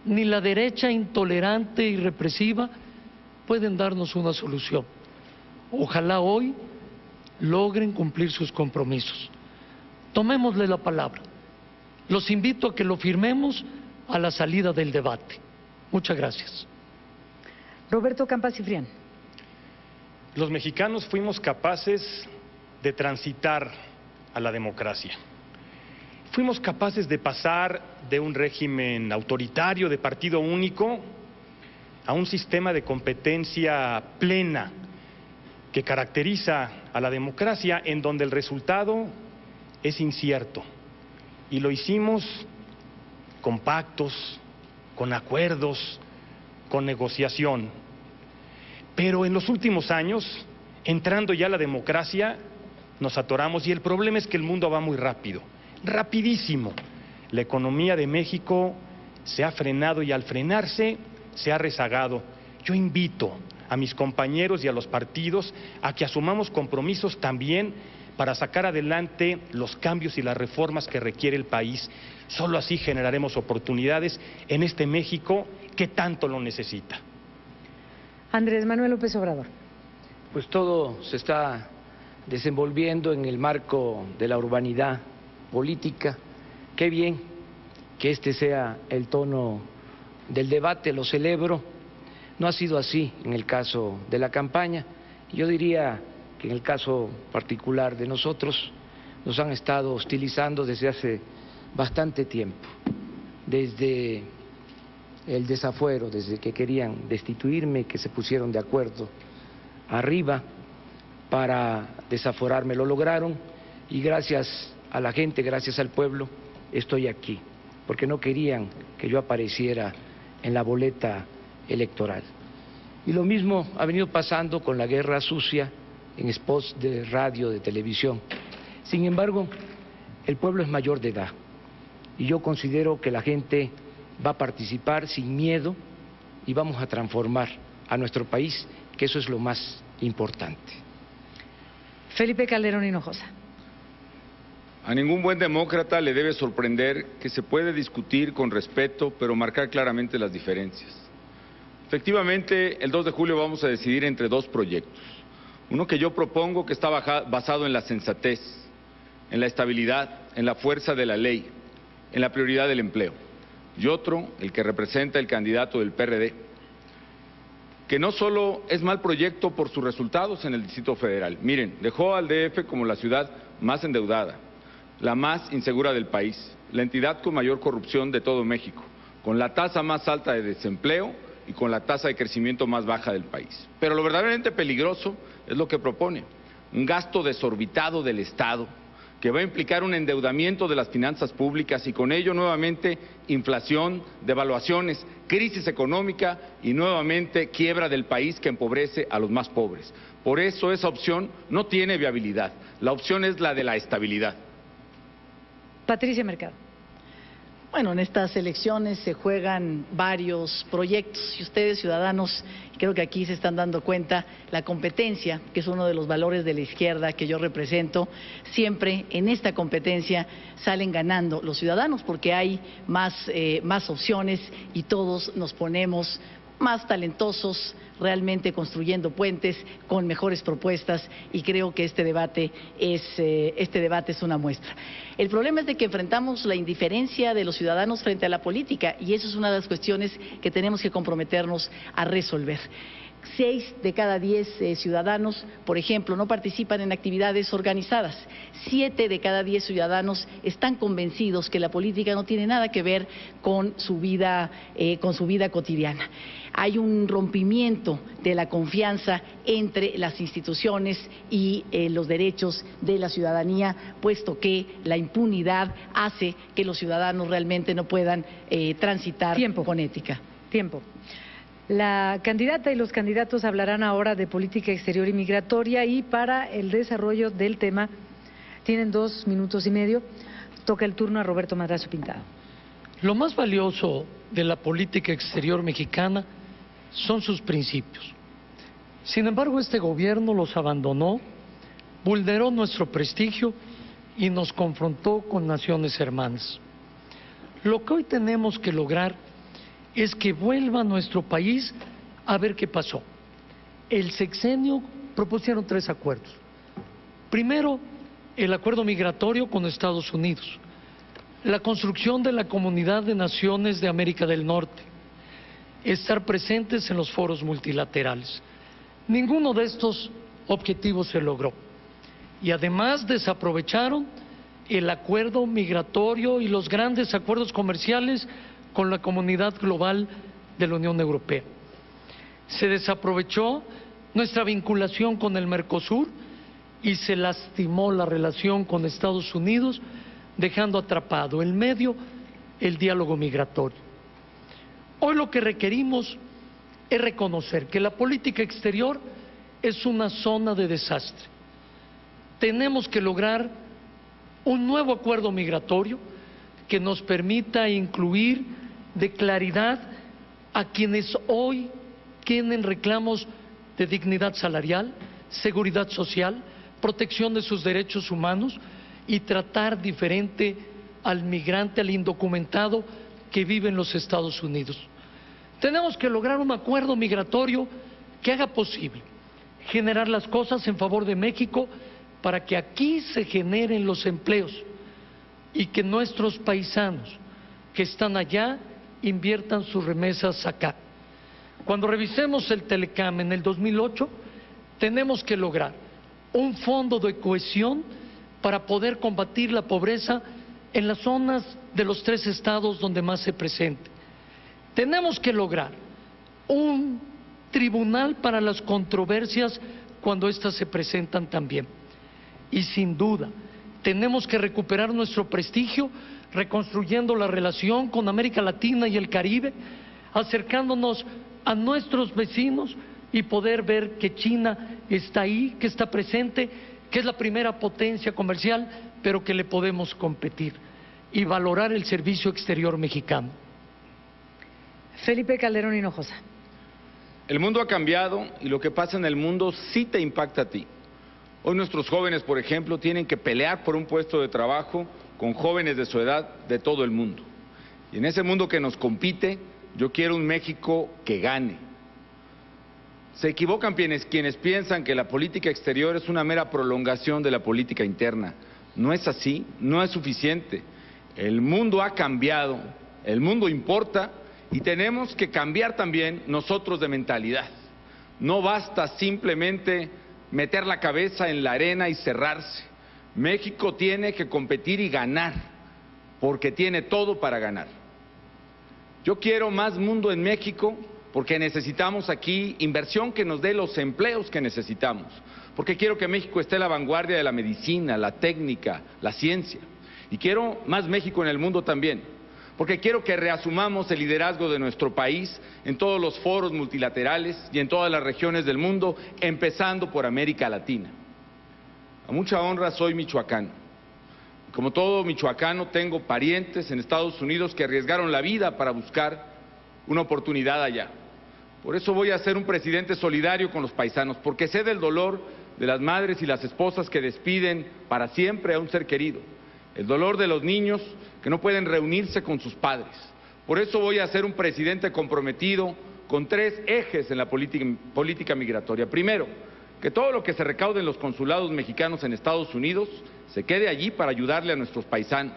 ni la derecha intolerante y represiva pueden darnos una solución. Ojalá hoy logren cumplir sus compromisos. Tomémosle la palabra. Los invito a que lo firmemos a la salida del debate. Muchas gracias. Roberto Campa Cifrián. Los mexicanos fuimos capaces de transitar a la democracia. Fuimos capaces de pasar de un régimen autoritario de partido único a un sistema de competencia plena que caracteriza a la democracia, en donde el resultado es incierto. Y lo hicimos con pactos, con acuerdos, con negociación. Pero en los últimos años, entrando ya a la democracia, nos atoramos, y el problema es que el mundo va muy rápido, rapidísimo. La economía de México se ha frenado y al frenarse se ha rezagado. Yo invito a mis compañeros y a los partidos a que asumamos compromisos también para sacar adelante los cambios y las reformas que requiere el país. Solo así generaremos oportunidades en este México que tanto lo necesita. Andrés Manuel López Obrador. Pues todo se está desenvolviendo en el marco de la urbanidad política. Qué bien que este sea el tono del debate, lo celebro. No ha sido así en el caso de la campaña. Yo diría que en el caso particular de nosotros nos han estado hostilizando desde hace bastante tiempo, desde el desafuero, desde que querían destituirme, que se pusieron de acuerdo arriba para desaforarme, lo lograron y gracias a la gente, gracias al pueblo, estoy aquí, porque no querían que yo apareciera en la boleta electoral. Y lo mismo ha venido pasando con la guerra sucia en spots de radio, de televisión. Sin embargo, el pueblo es mayor de edad y yo considero que la gente va a participar sin miedo y vamos a transformar a nuestro país, que eso es lo más importante. Felipe Calderón Hinojosa. A ningún buen demócrata le debe sorprender que se puede discutir con respeto, pero marcar claramente las diferencias. Efectivamente, el 2 de julio vamos a decidir entre dos proyectos. Uno que yo propongo que está basado en la sensatez, en la estabilidad, en la fuerza de la ley, en la prioridad del empleo. Y otro, el que representa el candidato del PRD, que no solo es mal proyecto por sus resultados en el Distrito Federal. Miren, dejó al DF como la ciudad más endeudada, la más insegura del país, la entidad con mayor corrupción de todo México, con la tasa más alta de desempleo y con la tasa de crecimiento más baja del país. Pero lo verdaderamente peligroso es lo que propone, un gasto desorbitado del Estado que va a implicar un endeudamiento de las finanzas públicas y con ello nuevamente inflación, devaluaciones, crisis económica y nuevamente quiebra del país que empobrece a los más pobres. Por eso esa opción no tiene viabilidad, la opción es la de la estabilidad. Patricia Mercado. Bueno, en estas elecciones se juegan varios proyectos y ustedes, ciudadanos, creo que aquí se están dando cuenta la competencia, que es uno de los valores de la izquierda que yo represento. Siempre en esta competencia salen ganando los ciudadanos porque hay más opciones y todos nos ponemos más talentosos, realmente construyendo puentes con mejores propuestas y creo que este debate es una muestra. El problema es de que enfrentamos la indiferencia de los ciudadanos frente a la política y eso es una de las cuestiones que tenemos que comprometernos a resolver. 6 de cada 10 ciudadanos, por ejemplo, no participan en actividades organizadas. 7 de cada 10 ciudadanos están convencidos que la política no tiene nada que ver con su vida cotidiana. Hay un rompimiento de la confianza entre las instituciones y los derechos de la ciudadanía, puesto que la impunidad hace que los ciudadanos realmente no puedan transitar con ética. Tiempo. La candidata y los candidatos hablarán ahora de política exterior y migratoria y para el desarrollo del tema tienen 2 minutos y medio. Toca el turno a Roberto Madrazo Pintado. Lo más valioso de la política exterior mexicana son sus principios. Sin embargo, este gobierno los abandonó, vulneró nuestro prestigio y nos confrontó con naciones hermanas. Lo que hoy tenemos que lograr es que vuelva nuestro país a ver qué pasó. El sexenio propusieron 3 acuerdos. Primero, el acuerdo migratorio con Estados Unidos, la construcción de la Comunidad de Naciones de América del Norte, estar presentes en los foros multilaterales. Ninguno de estos objetivos se logró. Y además desaprovecharon el acuerdo migratorio y los grandes acuerdos comerciales con la comunidad global de la Unión Europea. Se desaprovechó nuestra vinculación con el Mercosur y se lastimó la relación con Estados Unidos, dejando atrapado en medio el diálogo migratorio. Hoy lo que requerimos es reconocer que la política exterior es una zona de desastre. Tenemos que lograr un nuevo acuerdo migratorio que nos permita incluir de claridad a quienes hoy tienen reclamos de dignidad salarial, seguridad social, protección de sus derechos humanos y tratar diferente al migrante, al indocumentado que vive en los Estados Unidos. Tenemos que lograr un acuerdo migratorio que haga posible generar las cosas en favor de México para que aquí se generen los empleos y que nuestros paisanos que están allá inviertan sus remesas acá. Cuando revisemos el Telecam en el 2008, tenemos que lograr un fondo de cohesión para poder combatir la pobreza en las zonas de los 3 estados donde más se presente. Tenemos que lograr un tribunal para las controversias cuando éstas se presentan también. Y sin duda, tenemos que recuperar nuestro prestigio reconstruyendo la relación con América Latina y el Caribe, acercándonos a nuestros vecinos y poder ver que China está ahí, que está presente, que es la primera potencia comercial, pero que le podemos competir, y valorar el servicio exterior mexicano. Felipe Calderón Hinojosa. El mundo ha cambiado y lo que pasa en el mundo sí te impacta a ti. Hoy nuestros jóvenes, por ejemplo, tienen que pelear por un puesto de trabajo con jóvenes de su edad de todo el mundo. Y en ese mundo que nos compite, yo quiero un México que gane. Se equivocan quienes piensan que la política exterior es una mera prolongación de la política interna. No es así, no es suficiente. El mundo ha cambiado, el mundo importa y tenemos que cambiar también nosotros de mentalidad. No basta simplemente meter la cabeza en la arena y cerrarse. México tiene que competir y ganar, porque tiene todo para ganar. Yo quiero más mundo en México porque necesitamos aquí inversión que nos dé los empleos que necesitamos, porque quiero que México esté a la vanguardia de la medicina, la técnica, la ciencia. Y quiero más México en el mundo también, porque quiero que reasumamos el liderazgo de nuestro país en todos los foros multilaterales y en todas las regiones del mundo, empezando por América Latina. A mucha honra soy michoacano. Como todo michoacano, tengo parientes en Estados Unidos que arriesgaron la vida para buscar una oportunidad allá. Por eso voy a ser un presidente solidario con los paisanos, porque sé del dolor de las madres y las esposas que despiden para siempre a un ser querido, el dolor de los niños que no pueden reunirse con sus padres. Por eso voy a ser un presidente comprometido con 3 ejes en la política migratoria. Primero, que todo lo que se recaude en los consulados mexicanos en Estados Unidos se quede allí para ayudarle a nuestros paisanos.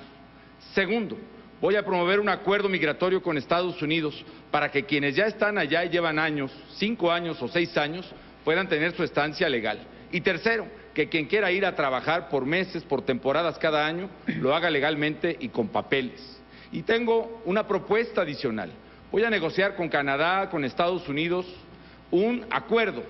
Segundo, voy a promover un acuerdo migratorio con Estados Unidos para que quienes ya están allá y llevan años, 5 años o 6 años, puedan tener su estancia legal. Y tercero, que quien quiera ir a trabajar por meses, por temporadas cada año, lo haga legalmente y con papeles. Y tengo una propuesta adicional. Voy a negociar con Canadá, con Estados Unidos, un acuerdo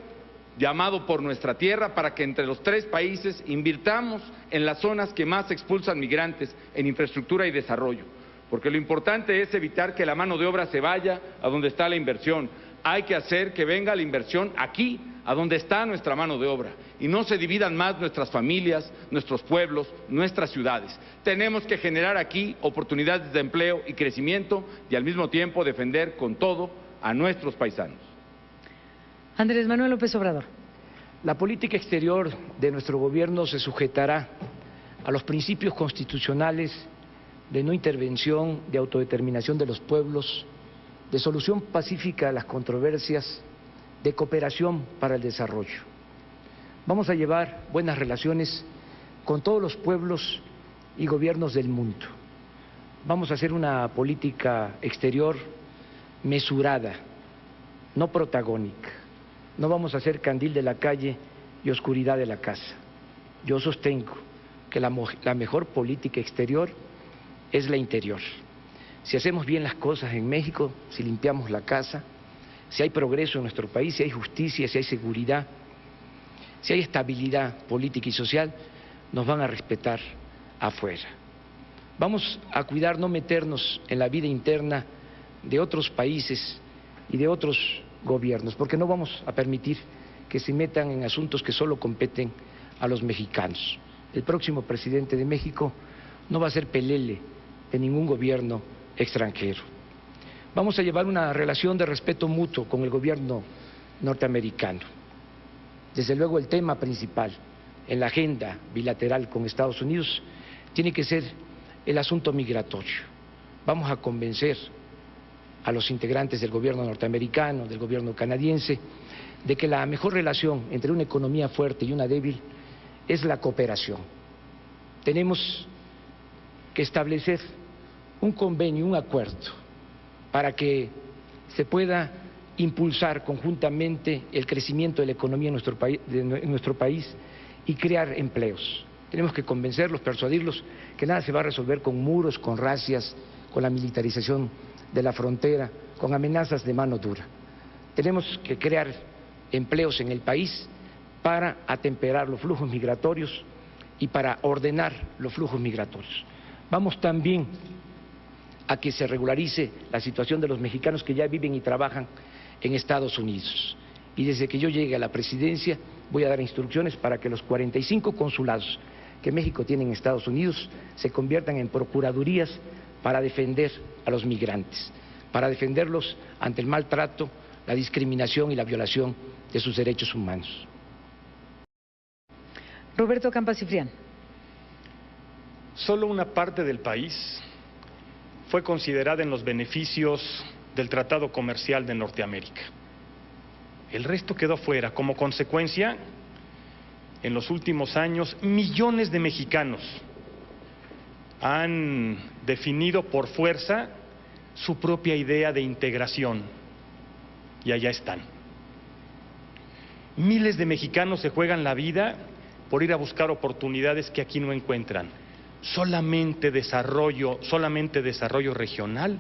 llamado Por Nuestra Tierra para que entre los 3 países invirtamos en las zonas que más expulsan migrantes, en infraestructura y desarrollo. Porque lo importante es evitar que la mano de obra se vaya a donde está la inversión. Hay que hacer que venga la inversión aquí, a donde está nuestra mano de obra, y no se dividan más nuestras familias, nuestros pueblos, nuestras ciudades. Tenemos que generar aquí oportunidades de empleo y crecimiento y al mismo tiempo defender con todo a nuestros paisanos. Andrés Manuel López Obrador. La política exterior de nuestro gobierno se sujetará a los principios constitucionales de no intervención, de autodeterminación de los pueblos, de solución pacífica a las controversias, de cooperación para el desarrollo. Vamos a llevar buenas relaciones con todos los pueblos y gobiernos del mundo. Vamos a hacer una política exterior mesurada, no protagónica. No vamos a hacer candil de la calle y oscuridad de la casa. Yo sostengo que la mejor política exterior es la interior. Si hacemos bien las cosas en México, si limpiamos la casa, si hay progreso en nuestro país, si hay justicia, si hay seguridad, si hay estabilidad política y social, nos van a respetar afuera. Vamos a cuidar no meternos en la vida interna de otros países y de otros gobiernos, porque no vamos a permitir que se metan en asuntos que solo competen a los mexicanos. El próximo presidente de México no va a ser pelele de ningún gobierno extranjero. Vamos a llevar una relación de respeto mutuo con el gobierno norteamericano. Desde luego el tema principal en la agenda bilateral con Estados Unidos tiene que ser el asunto migratorio. Vamos a convencer a los integrantes del gobierno norteamericano, del gobierno canadiense, de que la mejor relación entre una economía fuerte y una débil es la cooperación. Tenemos que establecer un convenio, un acuerdo, para que se pueda impulsar conjuntamente el crecimiento de la economía en nuestro país y crear empleos. Tenemos que convencerlos, persuadirlos que nada se va a resolver con muros, con racias, con la militarización de la frontera, con amenazas de mano dura. Tenemos que crear empleos en el país para atemperar los flujos migratorios y para ordenar los flujos migratorios. Vamos también a que se regularice la situación de los mexicanos que ya viven y trabajan en Estados Unidos. Y desde que yo llegue a la presidencia voy a dar instrucciones para que los 45 consulados que México tiene en Estados Unidos se conviertan en procuradurías para defender a los migrantes, para defenderlos ante el maltrato, la discriminación y la violación de sus derechos humanos. Roberto Campa Cifrián. Solo una parte del país fue considerada en los beneficios del Tratado Comercial de Norteamérica. El resto quedó fuera. Como consecuencia, en los últimos años, millones de mexicanos han definido por fuerza su propia idea de integración y allá están. Miles de mexicanos se juegan la vida por ir a buscar oportunidades que aquí no encuentran. Solamente desarrollo regional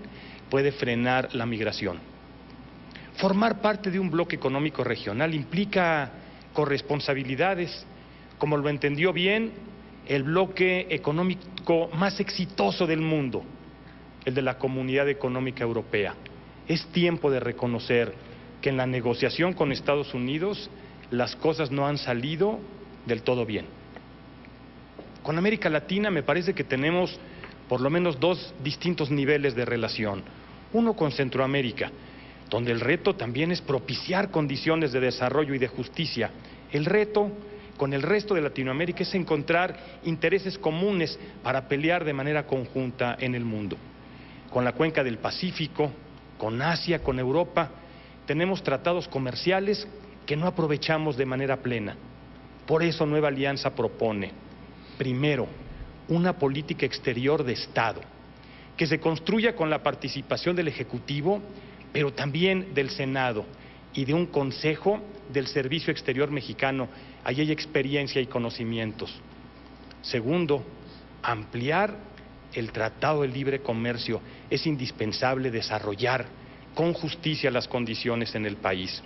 puede frenar la migración. Formar parte de un bloque económico regional implica corresponsabilidades, como lo entendió bien el bloque económico más exitoso del mundo, el de la Comunidad Económica Europea. Es tiempo de reconocer que en la negociación con Estados Unidos las cosas no han salido del todo bien. Con América Latina me parece que tenemos por lo menos dos distintos niveles de relación. Uno con Centroamérica, donde el reto también es propiciar condiciones de desarrollo y de justicia. El reto con el resto de Latinoamérica es encontrar intereses comunes para pelear de manera conjunta en el mundo. Con la cuenca del Pacífico, con Asia, con Europa, tenemos tratados comerciales que no aprovechamos de manera plena. Por eso Nueva Alianza propone, primero, una política exterior de Estado, que se construya con la participación del Ejecutivo, pero también del Senado y de un Consejo del Servicio Exterior Mexicano. Allí hay experiencia y conocimientos. Segundo, ampliar el Tratado de Libre Comercio. Es indispensable desarrollar con justicia las condiciones en el país.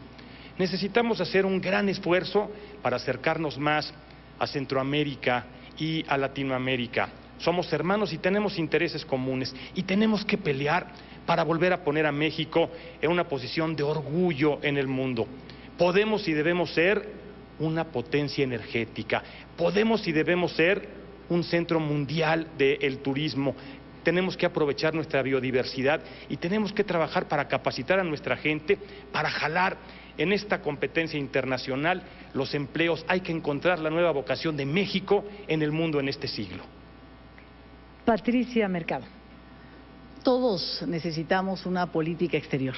Necesitamos hacer un gran esfuerzo para acercarnos más a Centroamérica y a Latinoamérica. Somos hermanos y tenemos intereses comunes y tenemos que pelear para volver a poner a México en una posición de orgullo en el mundo. Podemos y debemos ser una potencia energética, podemos y debemos ser un centro mundial del turismo. Tenemos que aprovechar nuestra biodiversidad y tenemos que trabajar para capacitar a nuestra gente, para jalar en esta competencia internacional los empleos. Hay que encontrar la nueva vocación de México en el mundo en este siglo. Patricia Mercado. Todos necesitamos una política exterior.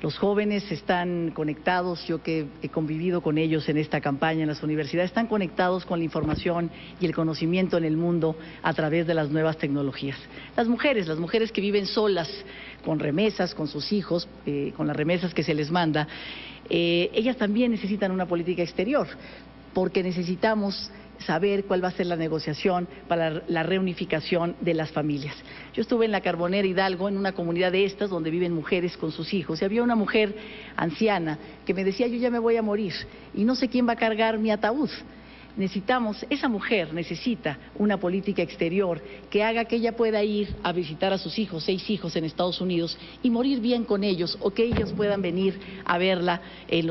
Los jóvenes están conectados, yo que he convivido con ellos en esta campaña en las universidades, están conectados con la información y el conocimiento en el mundo a través de las nuevas tecnologías. Las mujeres que viven solas, con remesas, con sus hijos, con las remesas que se les manda, ellas también necesitan una política exterior, porque necesitamos saber cuál va a ser la negociación para la reunificación de las familias. Yo estuve en la Carbonera Hidalgo, en una comunidad de estas donde viven mujeres con sus hijos, y había una mujer anciana que me decía: yo ya me voy a morir y no sé quién va a cargar mi ataúd. esa mujer necesita una política exterior que haga que ella pueda ir a visitar a sus hijos, 6 hijos en Estados Unidos, y morir bien con ellos, o que ellos puedan venir a verla en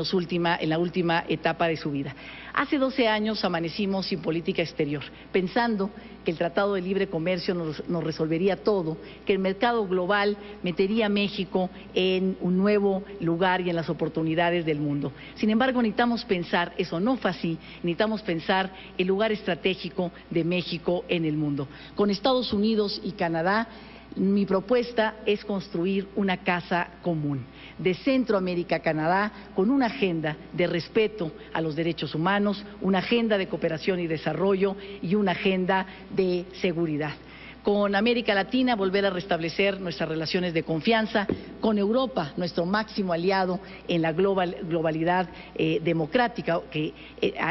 la última etapa de su vida. Hace 12 años amanecimos sin política exterior, pensando que el Tratado de Libre Comercio nos resolvería todo, que el mercado global metería a México en un nuevo lugar y en las oportunidades del mundo. Sin embargo, necesitamos pensar, eso no fue así, necesitamos pensar el lugar estratégico de México en el mundo. Con Estados Unidos y Canadá, mi propuesta es construir una casa común de Centroamérica a Canadá, con una agenda de respeto a los derechos humanos, una agenda de cooperación y desarrollo y una agenda de seguridad. Con América Latina, volver a restablecer nuestras relaciones de confianza, con Europa, nuestro máximo aliado en la globalidad democrática,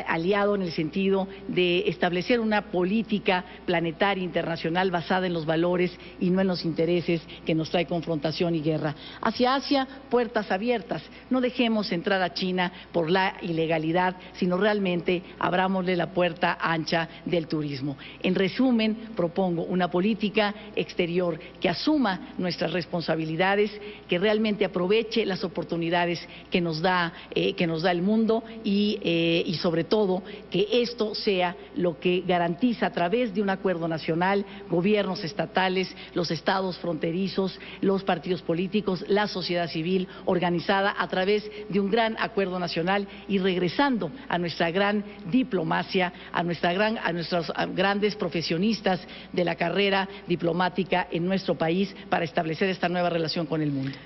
aliado en el sentido de establecer una política planetaria internacional basada en los valores y no en los intereses que nos trae confrontación y guerra. Hacia Asia, puertas abiertas. No dejemos entrar a China por la ilegalidad, sino realmente abrámosle la puerta ancha del turismo. En resumen, propongo una política exterior que asuma nuestras responsabilidades, que realmente aproveche las oportunidades que nos da el mundo y sobre todo que esto sea lo que garantiza a través de un acuerdo nacional, gobiernos estatales, los estados fronterizos, los partidos políticos, la sociedad civil organizada a través de un gran acuerdo nacional y regresando a nuestra gran diplomacia, a nuestros grandes profesionistas de la carrera diplomática en nuestro país para establecer esta nueva relación con el mundo.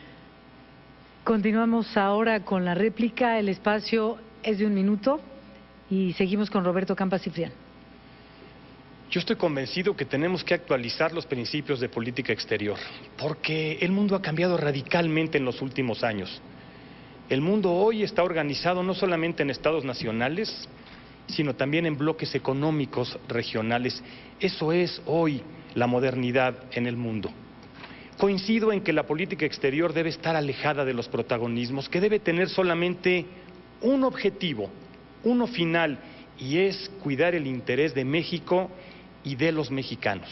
Continuamos ahora con la réplica. El espacio es de 1 minuto y seguimos con Roberto Campa Ciprián. Yo estoy convencido que tenemos que actualizar los principios de política exterior, porque el mundo ha cambiado radicalmente en los últimos años. El mundo hoy está organizado no solamente en estados nacionales, sino también en bloques económicos regionales. Eso es hoy la modernidad en el mundo. Coincido en que la política exterior debe estar alejada de los protagonismos, que debe tener solamente un objetivo, uno final, y es cuidar el interés de México y de los mexicanos.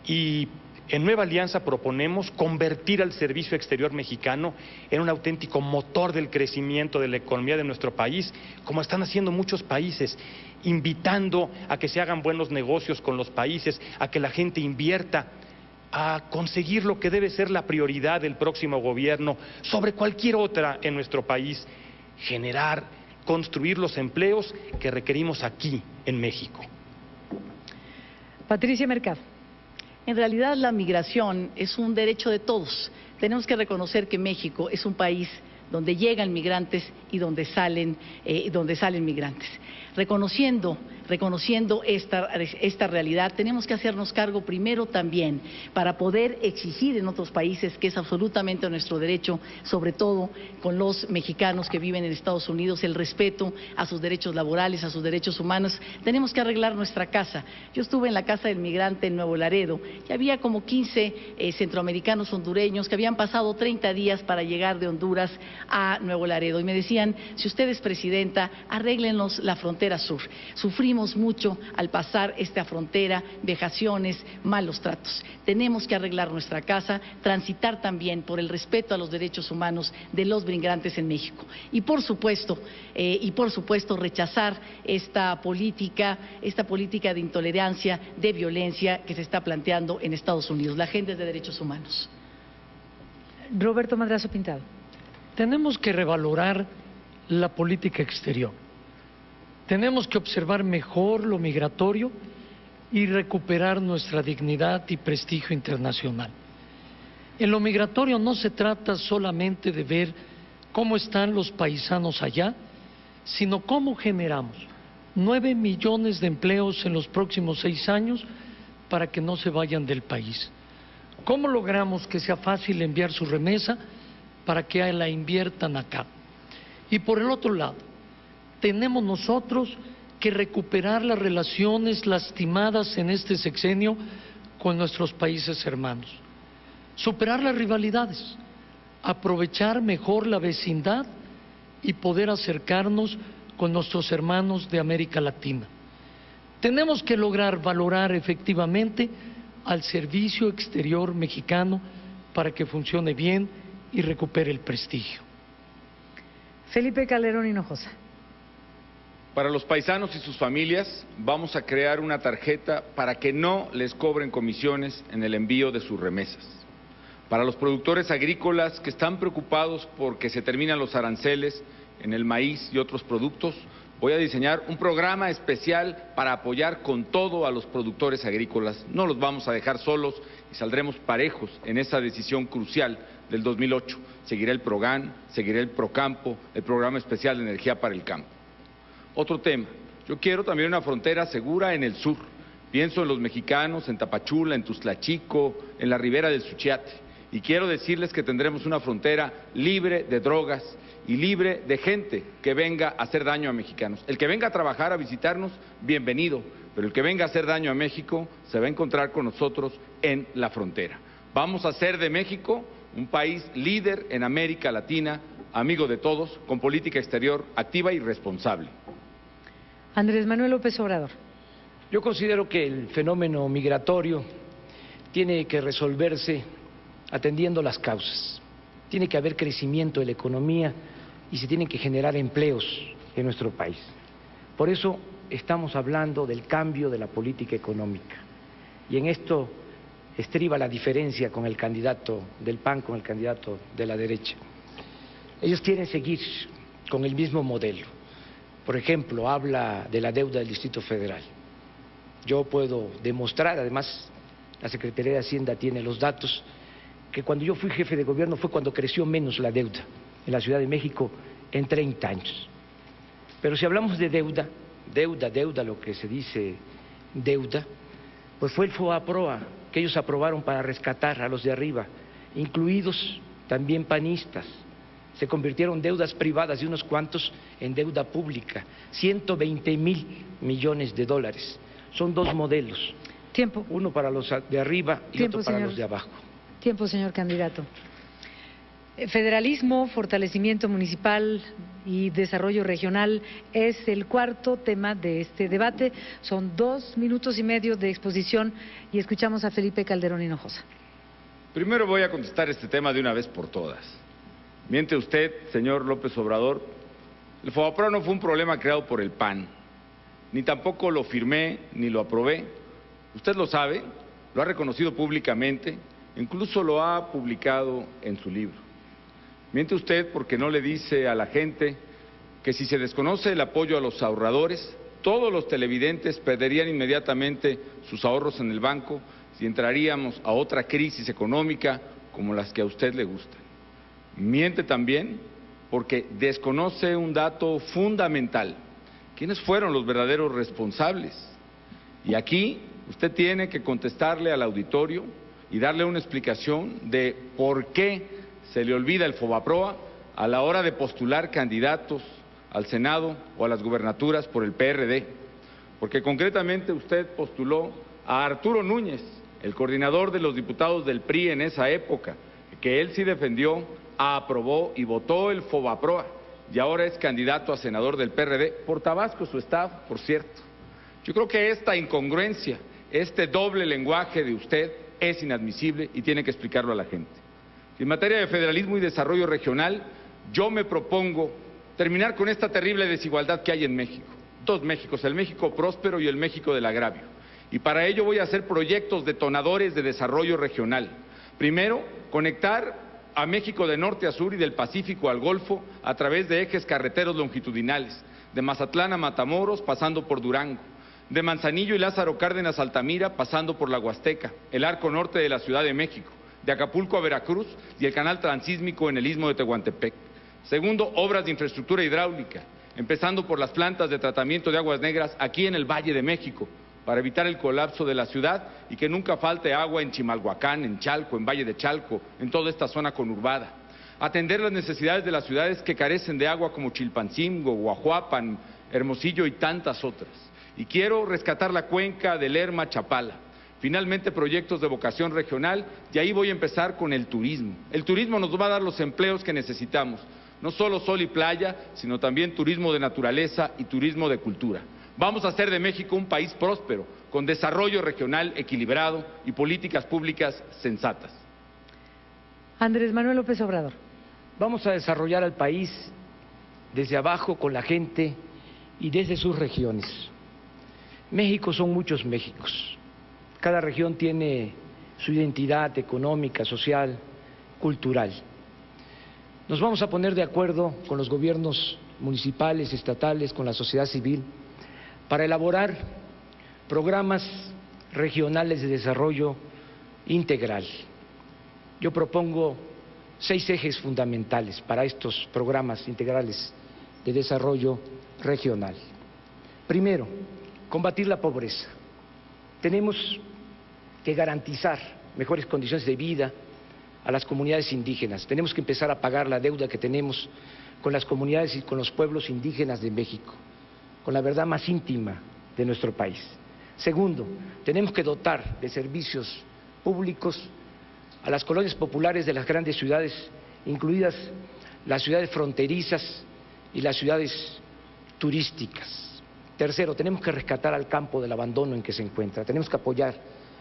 Y en Nueva Alianza proponemos convertir al servicio exterior mexicano en un auténtico motor del crecimiento de la economía de nuestro país, como están haciendo muchos países, invitando a que se hagan buenos negocios con los países, a que la gente invierta, a conseguir lo que debe ser la prioridad del próximo gobierno sobre cualquier otra en nuestro país: construir los empleos que requerimos aquí en México. Patricia Mercado. En realidad, la migración es un derecho de todos. Tenemos que reconocer que México es un país donde llegan migrantes y donde salen migrantes. Reconociendo esta realidad, tenemos que hacernos cargo primero también para poder exigir en otros países, que es absolutamente nuestro derecho, sobre todo con los mexicanos que viven en Estados Unidos, el respeto a sus derechos laborales, a sus derechos humanos. Tenemos que arreglar nuestra casa. Yo estuve en la Casa del Migrante en Nuevo Laredo y había como 15 centroamericanos hondureños que habían pasado 30 días para llegar de Honduras a Nuevo Laredo y me decían: si usted es presidenta, arréglenos la frontera sur. Sufrimos mucho al pasar esta frontera, vejaciones, malos tratos. Tenemos que arreglar nuestra casa, transitar también por el respeto a los derechos humanos de los migrantes en México. Y por supuesto, rechazar esta política de intolerancia, de violencia que se está planteando en Estados Unidos. La agenda es de derechos humanos. Roberto Madrazo Pintado. Tenemos que revalorar la política exterior. Tenemos que observar mejor lo migratorio y recuperar nuestra dignidad y prestigio internacional. En lo migratorio no se trata solamente de ver cómo están los paisanos allá, sino cómo generamos 9 millones de empleos en los próximos 6 años para que no se vayan del país. ¿Cómo logramos que sea fácil enviar su remesa para que la inviertan acá? Y por el otro lado, tenemos nosotros que recuperar las relaciones lastimadas en este sexenio con nuestros países hermanos, superar las rivalidades, aprovechar mejor la vecindad y poder acercarnos con nuestros hermanos de América Latina. Tenemos que lograr valorar efectivamente al servicio exterior mexicano para que funcione bien y recupere el prestigio. Felipe Calderón Hinojosa. Para los paisanos y sus familias vamos a crear una tarjeta para que no les cobren comisiones en el envío de sus remesas. Para los productores agrícolas que están preocupados porque se terminan los aranceles en el maíz y otros productos, voy a diseñar un programa especial para apoyar con todo a los productores agrícolas. No los vamos a dejar solos y saldremos parejos en esa decisión crucial del 2008. Seguirá el PROGAN, seguirá el PROCAMPO, el Programa Especial de Energía para el Campo. Otro tema, yo quiero también una frontera segura en el sur. Pienso en los mexicanos, en Tapachula, en Tuzlachico, en la ribera del Suchiate. Y quiero decirles que tendremos una frontera libre de drogas y libre de gente que venga a hacer daño a mexicanos. El que venga a trabajar, a visitarnos, bienvenido, pero el que venga a hacer daño a México se va a encontrar con nosotros en la frontera. Vamos a hacer de México un país líder en América Latina, amigo de todos, con política exterior activa y responsable. Andrés Manuel López Obrador. Yo considero que el fenómeno migratorio tiene que resolverse atendiendo las causas. Tiene que haber crecimiento de la economía y se tienen que generar empleos en nuestro país. Por eso estamos hablando del cambio de la política económica. Y en esto estriba la diferencia con el candidato del PAN, con el candidato de la derecha. Ellos quieren seguir con el mismo modelo. Por ejemplo, habla de la deuda del Distrito Federal. Yo puedo demostrar, además, la Secretaría de Hacienda tiene los datos, que cuando yo fui jefe de gobierno fue cuando creció menos la deuda en la Ciudad de México en 30 años. Pero si hablamos de deuda, lo que se dice deuda, pues fue el FOBAPROA que ellos aprobaron para rescatar a los de arriba, incluidos también panistas. Se convirtieron deudas privadas de unos cuantos en deuda pública, 120,000 millones de dólares. Son dos modelos. Tiempo. Uno para los de arriba y Tiempo, otro para señor. los de abajo. Tiempo, señor candidato. Federalismo, fortalecimiento municipal y desarrollo regional es el cuarto tema de este debate. Son 2 minutos y medio de exposición y escuchamos a Felipe Calderón Hinojosa. Primero voy a contestar este tema de una vez por todas. Miente usted, señor López Obrador, el FOBAPROA no fue un problema creado por el PAN, ni tampoco lo firmé ni lo aprobé. Usted lo sabe, lo ha reconocido públicamente, incluso lo ha publicado en su libro. Miente usted porque no le dice a la gente que si se desconoce el apoyo a los ahorradores, todos los televidentes perderían inmediatamente sus ahorros en el banco y entraríamos a otra crisis económica como las que a usted le gustan. Miente también porque desconoce un dato fundamental. ¿Quiénes fueron los verdaderos responsables? Y aquí usted tiene que contestarle al auditorio y darle una explicación de por qué se le olvida el FOBAPROA a la hora de postular candidatos al Senado o a las gubernaturas por el PRD. Porque concretamente usted postuló a Arturo Núñez, el coordinador de los diputados del PRI en esa época, que él sí defendió, aprobó y votó el FOBAPROA y ahora es candidato a senador del PRD por Tabasco, su estado, por cierto. Yo creo que esta incongruencia, este doble lenguaje de usted es inadmisible y tiene que explicarlo a la gente. En materia de federalismo y desarrollo regional, yo me propongo terminar con esta terrible desigualdad que hay en México. Dos Méxicos, el México próspero y el México del agravio. Y para ello voy a hacer proyectos detonadores de desarrollo regional. Primero, conectar a México de norte a sur y del Pacífico al Golfo a través de ejes carreteros longitudinales, de Mazatlán a Matamoros pasando por Durango, de Manzanillo y Lázaro Cárdenas a Altamira pasando por la Huasteca, el arco norte de la Ciudad de México, de Acapulco a Veracruz y el canal transísmico en el istmo de Tehuantepec. Segundo, obras de infraestructura hidráulica, empezando por las plantas de tratamiento de aguas negras aquí en el Valle de México, para evitar el colapso de la ciudad y que nunca falte agua en Chimalhuacán, en Chalco, en Valle de Chalco, en toda esta zona conurbada. Atender las necesidades de las ciudades que carecen de agua como Chilpancingo, Guajuapan, Hermosillo y tantas otras. Y quiero rescatar la cuenca de Lerma, Chapala. Finalmente, proyectos de vocación regional y ahí voy a empezar con el turismo. El turismo nos va a dar los empleos que necesitamos. no solo sol y playa, sino también turismo de naturaleza y turismo de cultura. Vamos a hacer de México un país próspero, con desarrollo regional equilibrado y políticas públicas sensatas. Andrés Manuel López Obrador. Vamos a desarrollar al país desde abajo con la gente y desde sus regiones. México son muchos Méxicos. Cada región tiene su identidad económica, social, cultural. Nos vamos a poner de acuerdo con los gobiernos municipales, estatales, con la sociedad civil, para elaborar programas regionales de desarrollo integral. Yo propongo 6 ejes fundamentales para estos programas integrales de desarrollo regional. Primero, combatir la pobreza. Tenemos que garantizar mejores condiciones de vida a las comunidades indígenas. Tenemos que empezar a pagar la deuda que tenemos con las comunidades y con los pueblos indígenas de México, con la verdad más íntima de nuestro país. Segundo, tenemos que dotar de servicios públicos a las colonias populares de las grandes ciudades, incluidas las ciudades fronterizas y las ciudades turísticas. Tercero, tenemos que rescatar al campo del abandono en que se encuentra. Tenemos que apoyar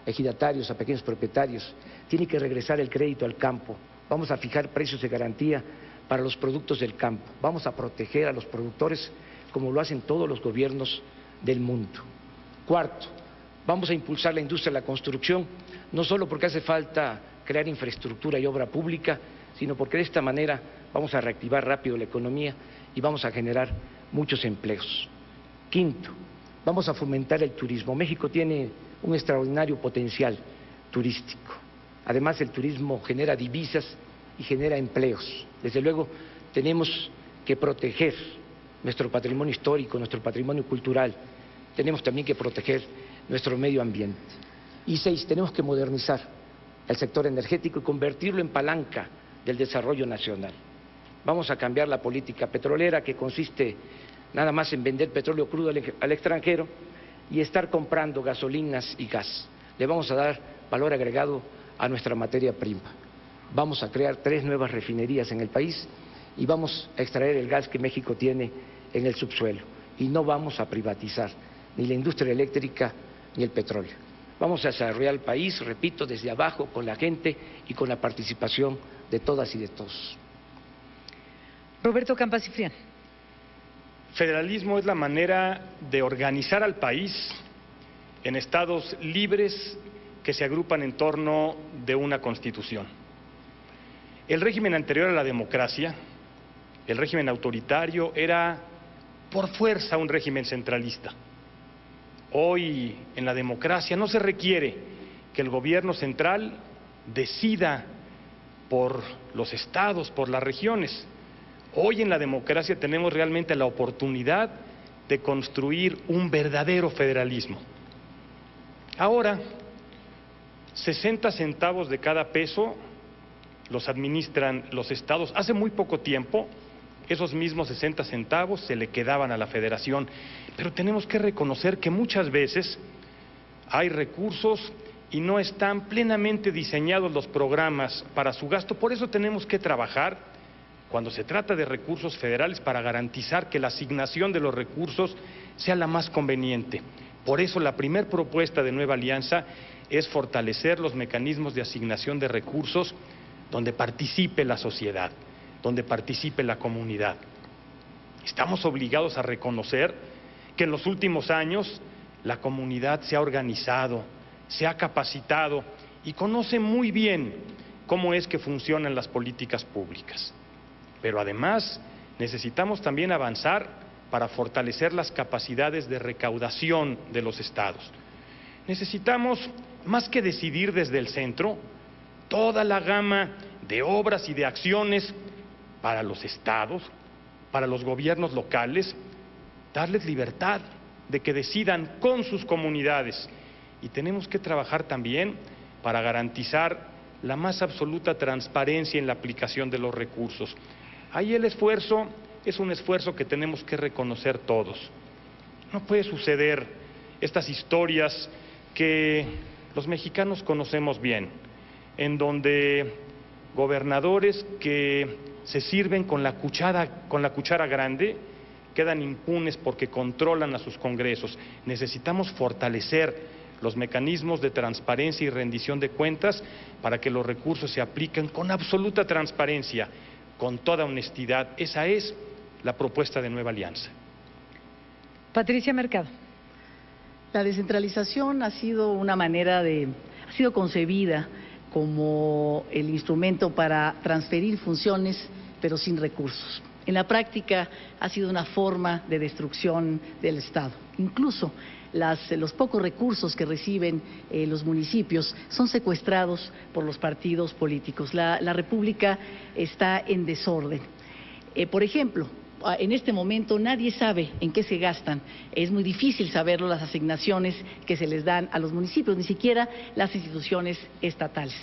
a ejidatarios, a pequeños propietarios. Tiene que regresar el crédito al campo. Vamos a fijar precios de garantía para los productos del campo. Vamos a proteger a los productores como lo hacen todos los gobiernos del mundo. Cuarto, vamos a impulsar la industria de la construcción, no solo porque hace falta crear infraestructura y obra pública, sino porque de esta manera vamos a reactivar rápido la economía y vamos a generar muchos empleos. Quinto, vamos a fomentar el turismo. México tiene un extraordinario potencial turístico. Además, el turismo genera divisas y genera empleos. Desde luego, tenemos que proteger nuestro patrimonio histórico, nuestro patrimonio cultural. Tenemos también que proteger nuestro medio ambiente. Y 6, tenemos que modernizar el sector energético y convertirlo en palanca del desarrollo nacional. Vamos a cambiar la política petrolera, que consiste nada más en vender petróleo crudo al extranjero y estar comprando gasolinas y gas. Le vamos a dar valor agregado a nuestra materia prima. Vamos a crear 3 nuevas refinerías en el país y vamos a extraer el gas que México tiene en el subsuelo. Y no vamos a privatizar ni la industria eléctrica ni el petróleo. Vamos a desarrollar el país, repito, desde abajo, con la gente y con la participación de todas y de todos. Roberto Campa Cifrián. Federalismo es la manera de organizar al país en estados libres que se agrupan en torno de una constitución. El régimen anterior a la democracia, el régimen autoritario, era por fuerza un régimen centralista. Hoy, en la democracia, no se requiere que el gobierno central decida por los estados, por las regiones. Hoy en la democracia tenemos realmente la oportunidad de construir un verdadero federalismo. Ahora, 60 centavos de cada peso los administran los estados. Hace muy poco tiempo, esos mismos 60 centavos se le quedaban a la federación, pero tenemos que reconocer que muchas veces hay recursos y no están plenamente diseñados los programas para su gasto. Por eso tenemos que trabajar, cuando se trata de recursos federales, para garantizar que la asignación de los recursos sea la más conveniente. Por eso la primera propuesta de Nueva Alianza es fortalecer los mecanismos de asignación de recursos donde participe la sociedad, donde participe la comunidad. Estamos obligados a reconocer que en los últimos años la comunidad se ha organizado, se ha capacitado y conoce muy bien cómo es que funcionan las políticas públicas. Pero además necesitamos también avanzar para fortalecer las capacidades de recaudación de los estados. Necesitamos, más que decidir desde el centro, toda la gama de obras y de acciones para los estados, para los gobiernos locales, darles libertad de que decidan con sus comunidades. Y tenemos que trabajar también para garantizar la más absoluta transparencia en la aplicación de los recursos. Ahí el esfuerzo es un esfuerzo que tenemos que reconocer todos. No puede suceder estas historias que los mexicanos conocemos bien, en donde gobernadores que se sirven con la cuchara grande, quedan impunes porque controlan a sus congresos. Necesitamos fortalecer los mecanismos de transparencia y rendición de cuentas para que los recursos se apliquen con absoluta transparencia, con toda honestidad. Esa es la propuesta de Nueva Alianza. Patricia Mercado. La descentralización ha sido ha sido concebida como el instrumento para transferir funciones, pero sin recursos. En la práctica ha sido una forma de destrucción del Estado. Incluso los pocos recursos que reciben los municipios son secuestrados por los partidos políticos. La República está en desorden. Por ejemplo, en este momento nadie sabe en qué se gastan. Es muy difícil saberlo, las asignaciones que se les dan a los municipios, ni siquiera las instituciones estatales.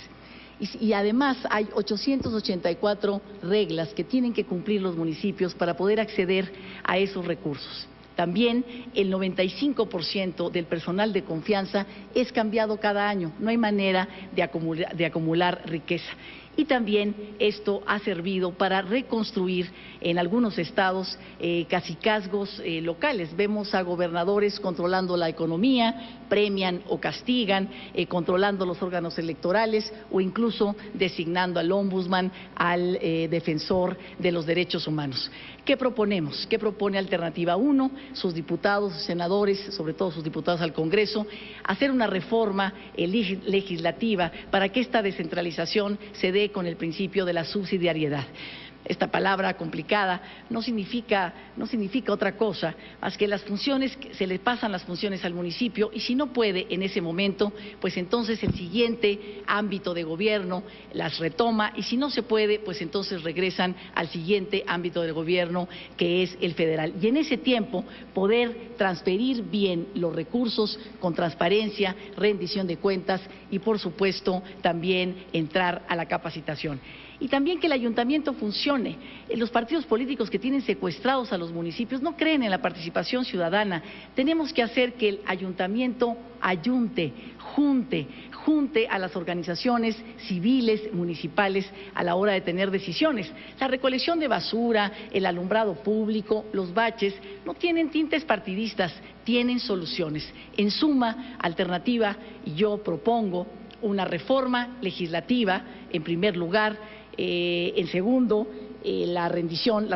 Y además hay 884 reglas que tienen que cumplir los municipios para poder acceder a esos recursos. También el 95% del personal de confianza es cambiado cada año. No hay manera de acumular riqueza. Y también esto ha servido para reconstruir en algunos estados cacicazgos locales. Vemos a gobernadores controlando la economía, premian o castigan, controlando los órganos electorales o incluso designando al ombudsman, al defensor de los derechos humanos. ¿Qué proponemos? ¿Qué propone Alternativa 1? Sus diputados, senadores, sobre todo sus diputados al Congreso, hacer una reforma legislativa para que esta descentralización se dé con el principio de la subsidiariedad. Esta palabra complicada no significa otra cosa más que las funciones, se le pasan las funciones al municipio y si no puede en ese momento, pues entonces el siguiente ámbito de gobierno las retoma y si no se puede, pues entonces regresan al siguiente ámbito de gobierno que es el federal. Y en ese tiempo poder transferir bien los recursos con transparencia, rendición de cuentas y por supuesto también entrar a la capacitación. Y también que el ayuntamiento funcione. Los partidos políticos que tienen secuestrados a los municipios no creen en la participación ciudadana. Tenemos que hacer que el ayuntamiento junte a las organizaciones civiles, municipales, a la hora de tener decisiones. La recolección de basura, el alumbrado público, los baches, no tienen tintes partidistas, tienen soluciones. En suma, Alternativa, y yo propongo una reforma legislativa, en primer lugar, en segundo, la rendición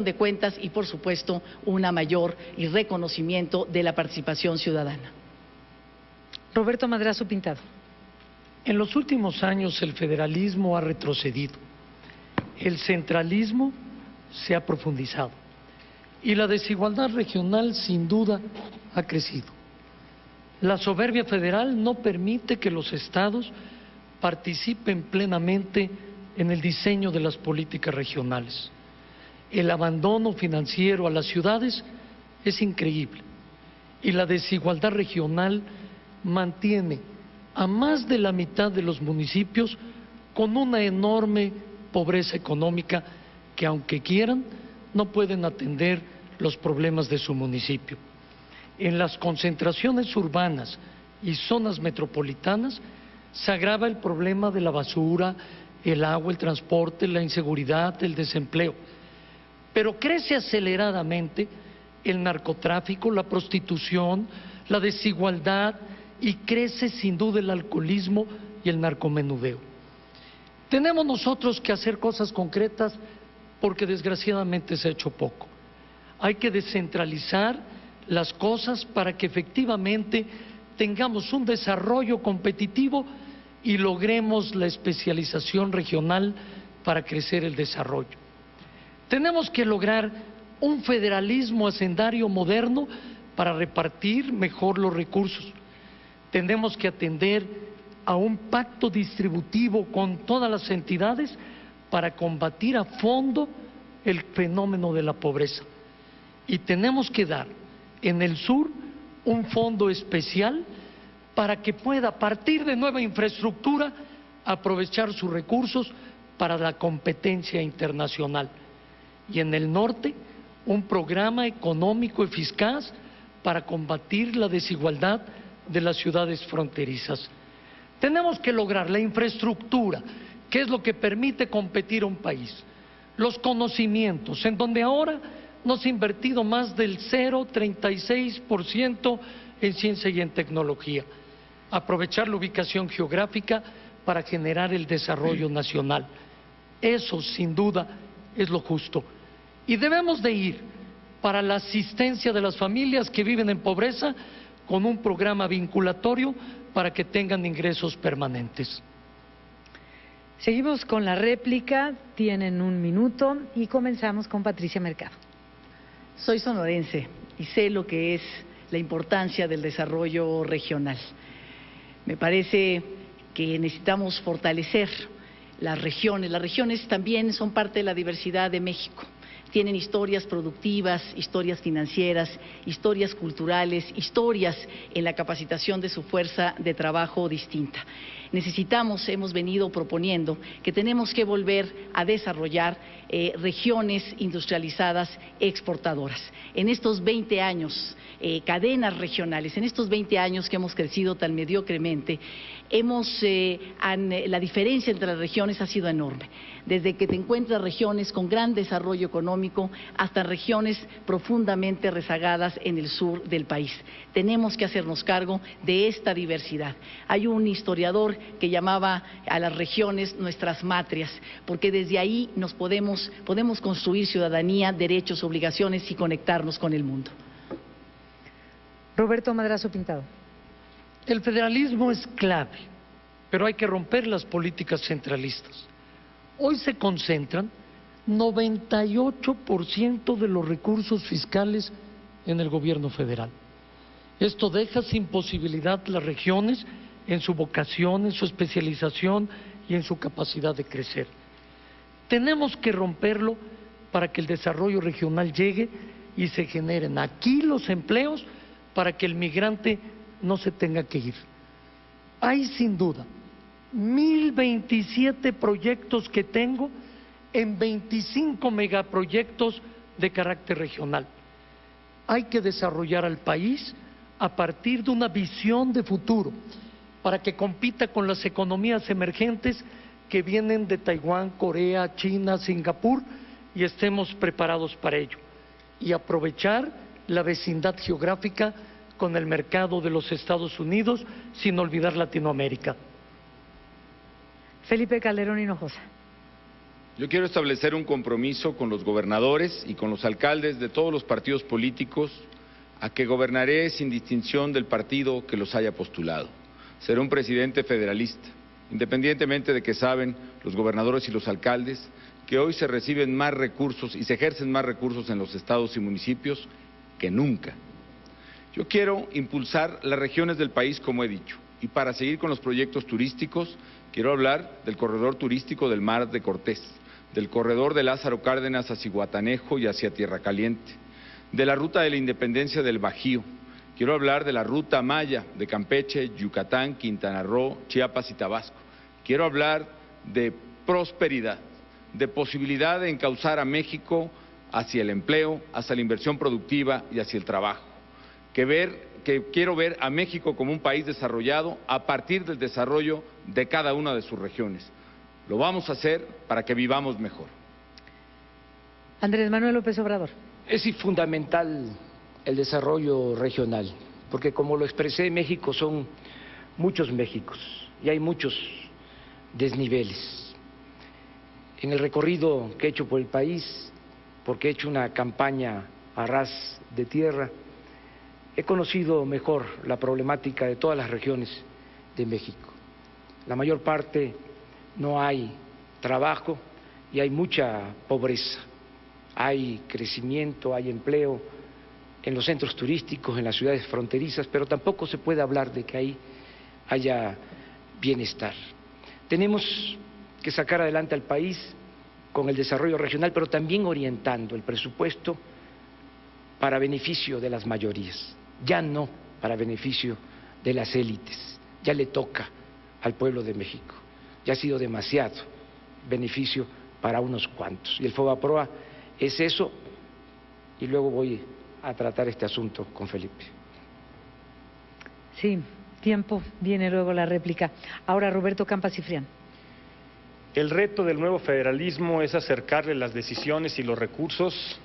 de cuentas y, por supuesto, una mayor y reconocimiento de la participación ciudadana. Roberto Madrazo Pintado. En los últimos años el federalismo ha retrocedido, el centralismo se ha profundizado y la desigualdad regional sin duda ha crecido. La soberbia federal no permite que los estados participen plenamente en el diseño de las políticas regionales. El abandono financiero a las ciudades es increíble y la desigualdad regional mantiene a más de la mitad de los municipios con una enorme pobreza económica que, aunque quieran, no pueden atender los problemas de su municipio. En las concentraciones urbanas y zonas metropolitanas se agrava el problema de la basura, el agua, el transporte, la inseguridad, el desempleo. Pero crece aceleradamente el narcotráfico, la prostitución, la desigualdad y crece sin duda el alcoholismo y el narcomenudeo. Tenemos nosotros que hacer cosas concretas porque desgraciadamente se ha hecho poco. Hay que descentralizar las cosas para que efectivamente tengamos un desarrollo competitivo y logremos la especialización regional para crecer el desarrollo. Tenemos que lograr un federalismo hacendario moderno para repartir mejor los recursos. Tenemos que atender a un pacto distributivo con todas las entidades para combatir a fondo el fenómeno de la pobreza. Y tenemos que dar en el sur un fondo especial para que pueda, a partir de nueva infraestructura, aprovechar sus recursos para la competencia internacional. Y en el norte, un programa económico eficaz para combatir la desigualdad de las ciudades fronterizas. Tenemos que lograr la infraestructura, que es lo que permite competir a un país. los conocimientos, en donde ahora nos ha invertido más del 0,36% en ciencia y en tecnología. Aprovechar la ubicación geográfica para generar el desarrollo nacional. Eso, sin duda, es lo justo. Y debemos de ir para la asistencia de las familias que viven en pobreza con un programa vinculatorio para que tengan ingresos permanentes. Seguimos con la réplica, tienen 1 minuto y comenzamos con Patricia Mercado. Soy sonorense y sé lo que es la importancia del desarrollo regional. Me parece que necesitamos fortalecer las regiones. Las regiones también son parte de la diversidad de México. Tienen historias productivas, historias financieras, historias culturales, historias en la capacitación de su fuerza de trabajo distinta. Necesitamos, hemos venido proponiendo, que tenemos que volver a desarrollar regiones industrializadas exportadoras. En estos 20 años, cadenas regionales, en estos 20 años que hemos crecido tan mediocremente, la diferencia entre las regiones ha sido enorme. Desde que te encuentras regiones con gran desarrollo económico hasta regiones profundamente rezagadas en el sur del país. Tenemos que hacernos cargo de esta diversidad. Hay un historiador que llamaba a las regiones nuestras matrias, porque desde ahí podemos construir ciudadanía, derechos, obligaciones y conectarnos con el mundo. Roberto Madrazo Pintado. El federalismo es clave, pero hay que romper las políticas centralistas. Hoy se concentran 98% de los recursos fiscales en el gobierno federal. Esto deja sin posibilidad las regiones en su vocación, en su especialización y en su capacidad de crecer. Tenemos que romperlo para que el desarrollo regional llegue y se generen aquí los empleos para que el migrante no se tenga que ir. Hay sin duda 1027 proyectos que tengo en 25 megaproyectos de carácter regional. Hay que desarrollar al país a partir de una visión de futuro para que compita con las economías emergentes que vienen de Taiwán, Corea, China, Singapur, y estemos preparados para ello. Y aprovechar la vecindad geográfica con el mercado de los Estados Unidos, sin olvidar Latinoamérica. Felipe Calderón Hinojosa. Yo quiero establecer un compromiso con los gobernadores y con los alcaldes de todos los partidos políticos a que gobernaré sin distinción del partido que los haya postulado. Seré un presidente federalista, independientemente de que saben los gobernadores y los alcaldes que hoy se reciben más recursos y se ejercen más recursos en los estados y municipios que nunca. Yo quiero impulsar las regiones del país, como he dicho, y para seguir con los proyectos turísticos, quiero hablar del corredor turístico del Mar de Cortés, del corredor de Lázaro Cárdenas hacia Zihuatanejo y hacia Tierra Caliente, de la ruta de la independencia del Bajío. Quiero hablar de la ruta Maya de Campeche, Yucatán, Quintana Roo, Chiapas y Tabasco. Quiero hablar de prosperidad, de posibilidad de encauzar a México hacia el empleo, hacia la inversión productiva y hacia el trabajo. Quiero ver a México como un país desarrollado a partir del desarrollo de cada una de sus regiones. Lo vamos a hacer para que vivamos mejor. Andrés Manuel López Obrador. Es fundamental el desarrollo regional, porque como lo expresé, México son muchos Méxicos y hay muchos desniveles. En el recorrido que he hecho por el país, porque he hecho una campaña a ras de tierra, he conocido mejor la problemática de todas las regiones de México. La mayor parte no hay trabajo y hay mucha pobreza. Hay crecimiento, hay empleo en los centros turísticos, en las ciudades fronterizas, pero tampoco se puede hablar de que ahí haya bienestar. Tenemos que sacar adelante al país con el desarrollo regional, pero también orientando el presupuesto para beneficio de las mayorías, ya no para beneficio de las élites. Ya le toca al pueblo de México, ya ha sido demasiado beneficio para unos cuantos. Y el FOBAPROA es eso, y luego voy a tratar este asunto con Felipe. Sí, tiempo, viene luego la réplica. Ahora Roberto Campa Cifrián. El reto del nuevo federalismo es acercarle las decisiones y los recursos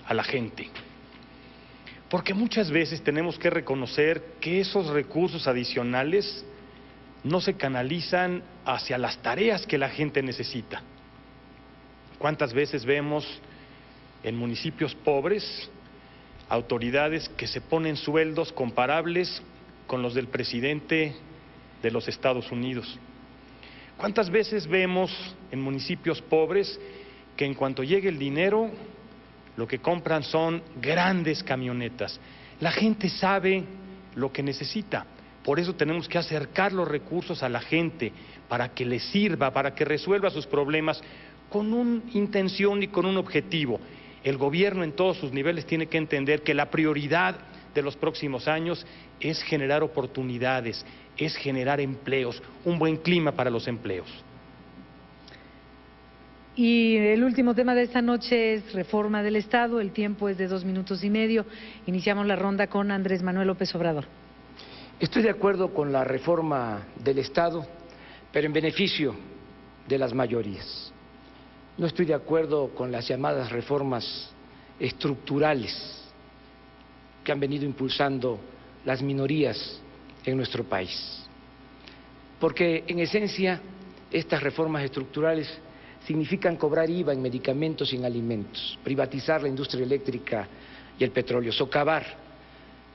a la gente. Porque muchas veces tenemos que reconocer que esos recursos adicionales no se canalizan hacia las tareas que la gente necesita. ¿Cuántas veces vemos en municipios pobres autoridades que se ponen sueldos comparables con los del presidente de los Estados Unidos? ¿Cuántas veces vemos en municipios pobres que en cuanto llegue el dinero, lo que compran son grandes camionetas? La gente sabe lo que necesita, por eso tenemos que acercar los recursos a la gente para que les sirva, para que resuelva sus problemas con una intención y con un objetivo. El gobierno en todos sus niveles tiene que entender que la prioridad de los próximos años es generar oportunidades, es generar empleos, un buen clima para los empleos. Y el último tema de esta noche es reforma del Estado. El tiempo es de 2 minutos y medio. Iniciamos la ronda con Andrés Manuel López Obrador. Estoy de acuerdo con la reforma del Estado, pero en beneficio de las mayorías. No estoy de acuerdo con las llamadas reformas estructurales que han venido impulsando las minorías en nuestro país. Porque en esencia estas reformas estructurales significan cobrar IVA en medicamentos y en alimentos, privatizar la industria eléctrica y el petróleo, socavar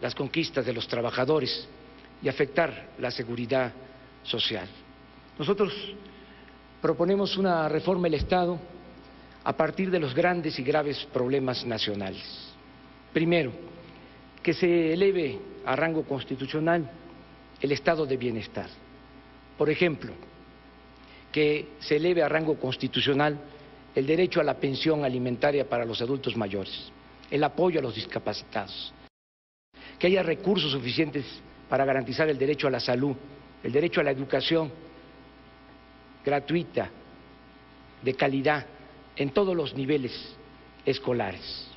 las conquistas de los trabajadores y afectar la seguridad social. Nosotros proponemos una reforma del Estado a partir de los grandes y graves problemas nacionales. Primero, que se eleve a rango constitucional el estado de bienestar. Por ejemplo, que se eleve a rango constitucional el derecho a la pensión alimentaria para los adultos mayores, el apoyo a los discapacitados, que haya recursos suficientes para garantizar el derecho a la salud, el derecho a la educación gratuita, de calidad, en todos los niveles escolares.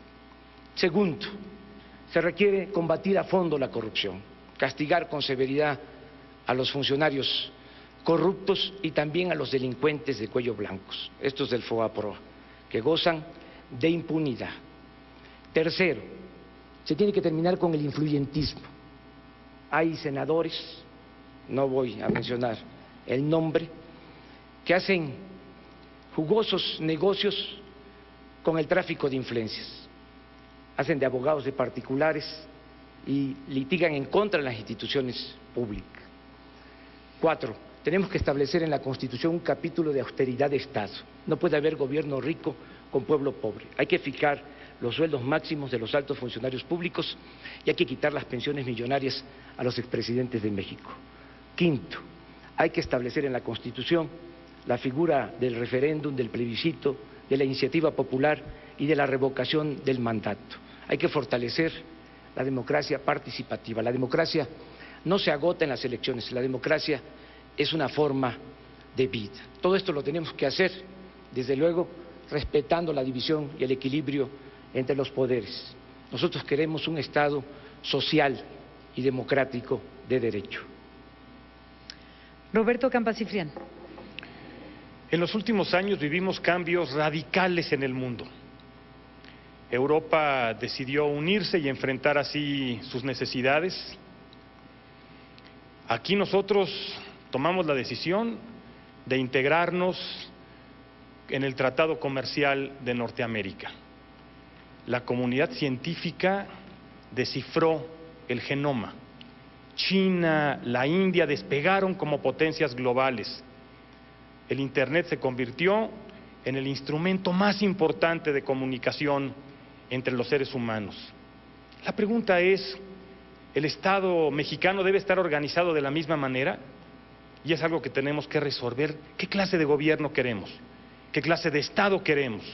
Segundo, se requiere combatir a fondo la corrupción, castigar con severidad a los funcionarios corruptos y también a los delincuentes de cuello blancos, estos del FOAPROA, que gozan de impunidad. Tercero, se tiene que terminar con el influyentismo. Hay senadores, no voy a mencionar el nombre, que hacen jugosos negocios con el tráfico de influencias. Hacen de abogados de particulares y litigan en contra de las instituciones públicas. 4, tenemos que establecer en la Constitución un capítulo de austeridad de Estado. No puede haber gobierno rico con pueblo pobre. Hay que fijar los sueldos máximos de los altos funcionarios públicos y hay que quitar las pensiones millonarias a los expresidentes de México. 5, hay que establecer en la Constitución la figura del referéndum, del plebiscito, de la iniciativa popular y de la revocación del mandato. Hay que fortalecer la democracia participativa. La democracia no se agota en las elecciones, la democracia es una forma de vida. Todo esto lo tenemos que hacer, desde luego, respetando la división y el equilibrio entre los poderes. Nosotros queremos un Estado social y democrático de derecho. Roberto Campa Cifrián. En los últimos años vivimos cambios radicales en el mundo. Europa decidió unirse y enfrentar así sus necesidades. Aquí nosotros tomamos la decisión de integrarnos en el Tratado Comercial de Norteamérica. La comunidad científica descifró el genoma. China, la India despegaron como potencias globales. El Internet se convirtió en el instrumento más importante de comunicación entre los seres humanos. La pregunta es, ¿el Estado mexicano debe estar organizado de la misma manera? Y es algo que tenemos que resolver. ¿Qué clase de gobierno queremos? ¿Qué clase de Estado queremos?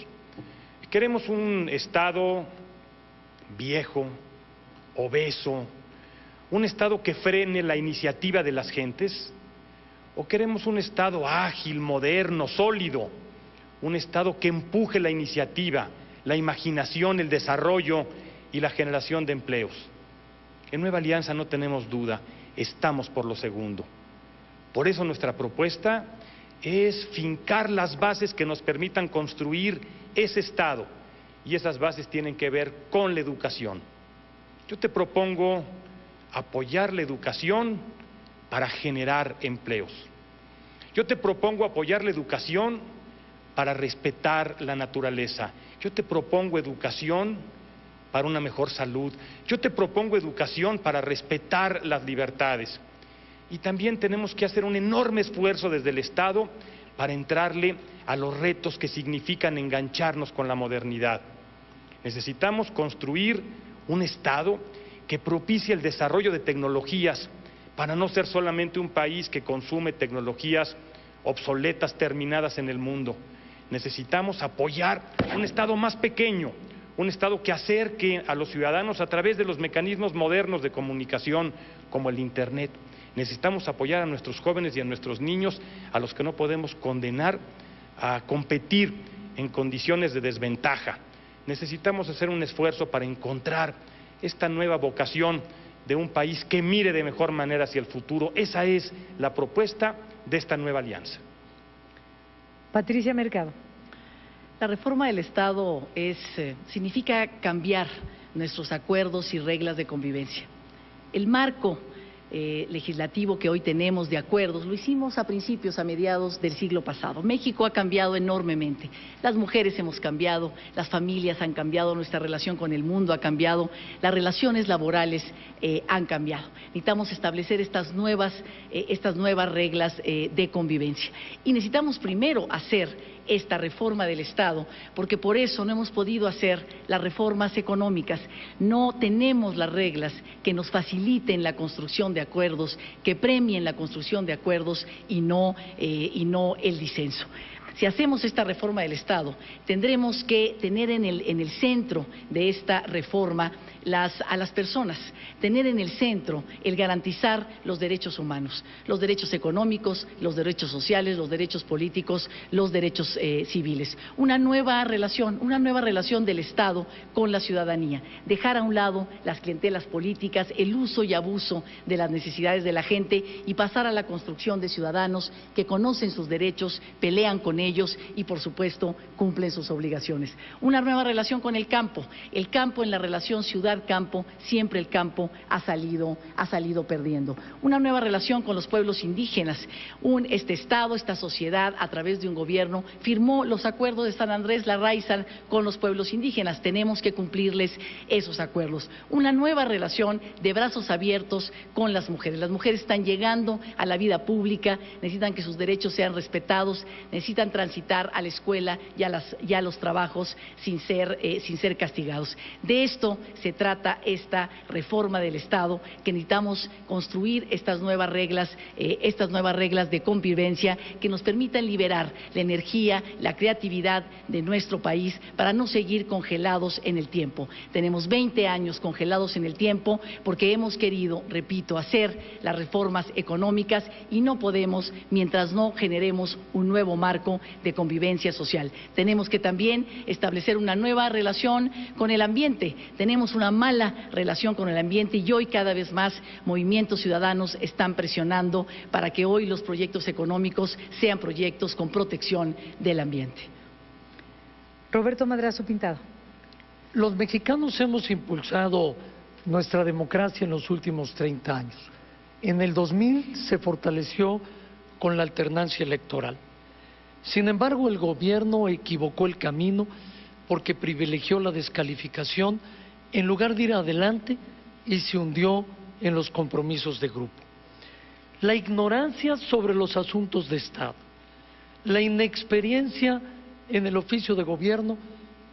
¿Queremos un Estado viejo, obeso, un Estado que frene la iniciativa de las gentes? ¿O queremos un Estado ágil, moderno, sólido? Un Estado que empuje la iniciativa, la imaginación, el desarrollo y la generación de empleos. En Nueva Alianza no tenemos duda, estamos por lo segundo. Por eso nuestra propuesta es fincar las bases que nos permitan construir ese Estado, y esas bases tienen que ver con la educación. Yo te propongo apoyar la educación para generar empleos. Yo te propongo apoyar la educación para respetar la naturaleza. Yo te propongo educación para una mejor salud. Yo te propongo educación para respetar las libertades. Y también tenemos que hacer un enorme esfuerzo desde el Estado para entrarle a los retos que significan engancharnos con la modernidad. Necesitamos construir un Estado que propicie el desarrollo de tecnologías para no ser solamente un país que consume tecnologías obsoletas, terminadas en el mundo. Necesitamos apoyar un Estado más pequeño, un Estado que acerque a los ciudadanos a través de los mecanismos modernos de comunicación como el Internet. Necesitamos apoyar a nuestros jóvenes y a nuestros niños, a los que no podemos condenar a competir en condiciones de desventaja. Necesitamos hacer un esfuerzo para encontrar esta nueva vocación de un país que mire de mejor manera hacia el futuro. Esa es la propuesta de esta nueva alianza. Patricia Mercado. La reforma del Estado significa cambiar nuestros acuerdos y reglas de convivencia. El marco legislativo que hoy tenemos de acuerdos, lo hicimos a mediados del siglo pasado. México ha cambiado enormemente. Las mujeres hemos cambiado, las familias han cambiado, nuestra relación con el mundo ha cambiado, las relaciones laborales han cambiado. Necesitamos establecer estas nuevas reglas de convivencia. Y necesitamos primero hacer esta reforma del Estado, porque por eso no hemos podido hacer las reformas económicas. No tenemos las reglas que nos faciliten la construcción de acuerdos, que premien la construcción de acuerdos y no el disenso. Si hacemos esta reforma del Estado, tendremos que tener en el centro de esta reforma a las personas, tener en el centro el garantizar los derechos humanos, los derechos económicos, los derechos sociales, los derechos políticos, los derechos civiles. Una nueva relación del Estado con la ciudadanía, dejar a un lado las clientelas políticas, el uso y abuso de las necesidades de la gente y pasar a la construcción de ciudadanos que conocen sus derechos, pelean con ellos y, por supuesto, cumplen sus obligaciones. Una nueva relación con el campo en la relación ciudad-campo, siempre el campo ha salido perdiendo. Una nueva relación con los pueblos indígenas. Este Estado, esta sociedad, a través de un gobierno, firmó los acuerdos de San Andrés Larraízar con los pueblos indígenas. Tenemos que cumplirles esos acuerdos. Una nueva relación de brazos abiertos con las mujeres. Las mujeres están llegando a la vida pública, necesitan que sus derechos sean respetados, necesitan transitar a la escuela y a los trabajos sin ser castigados. De esto se trata esta reforma del Estado, que necesitamos construir estas nuevas reglas de convivencia que nos permitan liberar la energía, la creatividad de nuestro país para no seguir congelados en el tiempo. Tenemos 20 años congelados en el tiempo porque hemos querido, repito, hacer las reformas económicas y no podemos mientras no generemos un nuevo marco de convivencia social. Tenemos que también establecer una nueva relación con el ambiente. Tenemos una mala relación con el ambiente y hoy cada vez más movimientos ciudadanos están presionando para que hoy los proyectos económicos sean proyectos con protección del ambiente. Roberto Madrazo Pintado. Los mexicanos hemos impulsado nuestra democracia en los últimos 30 años. En el 2000 se fortaleció con la alternancia electoral. Sin embargo, el gobierno equivocó el camino porque privilegió la descalificación en lugar de ir adelante y se hundió en los compromisos de grupo. La ignorancia sobre los asuntos de Estado, la inexperiencia en el oficio de gobierno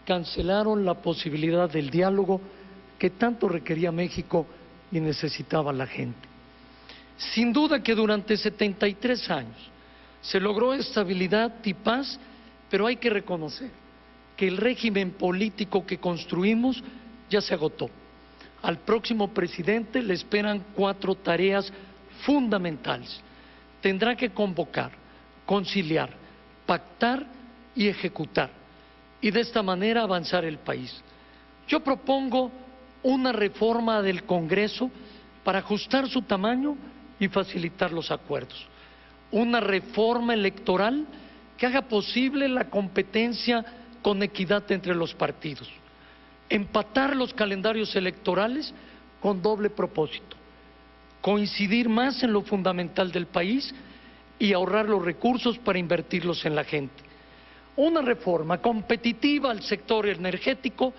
cancelaron la posibilidad del diálogo que tanto requería México y necesitaba la gente. Sin duda que durante 73 años se logró estabilidad y paz, pero hay que reconocer que el régimen político que construimos ya se agotó. Al próximo presidente le esperan 4 tareas fundamentales. Tendrá que convocar, conciliar, pactar y ejecutar, y de esta manera avanzar el país. Yo propongo una reforma del Congreso para ajustar su tamaño y facilitar los acuerdos. una reforma electoral que haga posible la competencia con equidad entre los partidos, empatar los calendarios electorales con doble propósito: coincidir más en lo fundamental del país y ahorrar los recursos para invertirlos en la gente. Una reforma competitiva al sector energético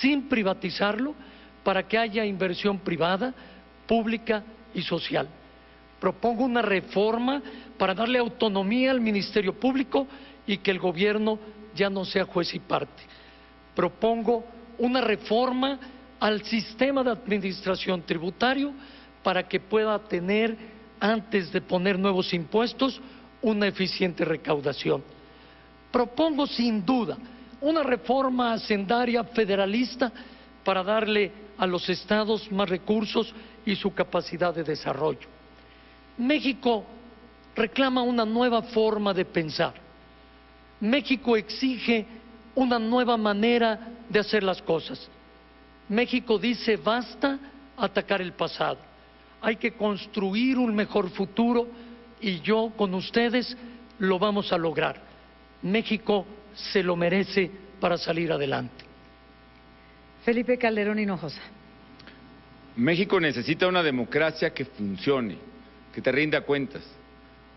sin privatizarlo, para que haya inversión privada, pública y social. Propongo una reforma para darle autonomía al Ministerio Público y que el gobierno ya no sea juez y parte. Propongo una reforma al sistema de administración tributario para que pueda tener, antes de poner nuevos impuestos, una eficiente recaudación. Propongo sin duda una reforma hacendaria federalista para darle a los estados más recursos y su capacidad de desarrollo. México reclama una nueva forma de pensar. México exige una nueva manera de hacer las cosas. México dice basta atacar el pasado. Hay que construir un mejor futuro y yo con ustedes lo vamos a lograr. México se lo merece para salir adelante. Felipe Calderón Hinojosa. México necesita una democracia que funcione, que te rinda cuentas.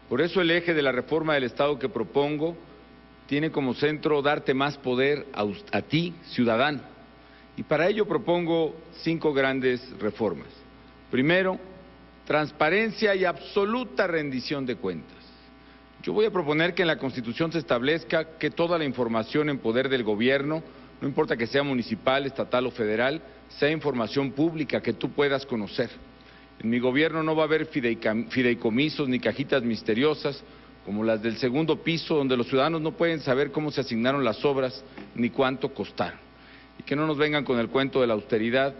Por eso el eje de la reforma del Estado que propongo tiene como centro darte más poder a ti, ciudadano. Y para ello propongo 5 grandes reformas. Primero, transparencia y absoluta rendición de cuentas. Yo voy a proponer que en la Constitución se establezca que toda la información en poder del gobierno, no importa que sea municipal, estatal o federal, sea información pública que tú puedas conocer. En mi gobierno no va a haber fideicomisos ni cajitas misteriosas como las del segundo piso, donde los ciudadanos no pueden saber cómo se asignaron las obras ni cuánto costaron. Y que no nos vengan con el cuento de la austeridad,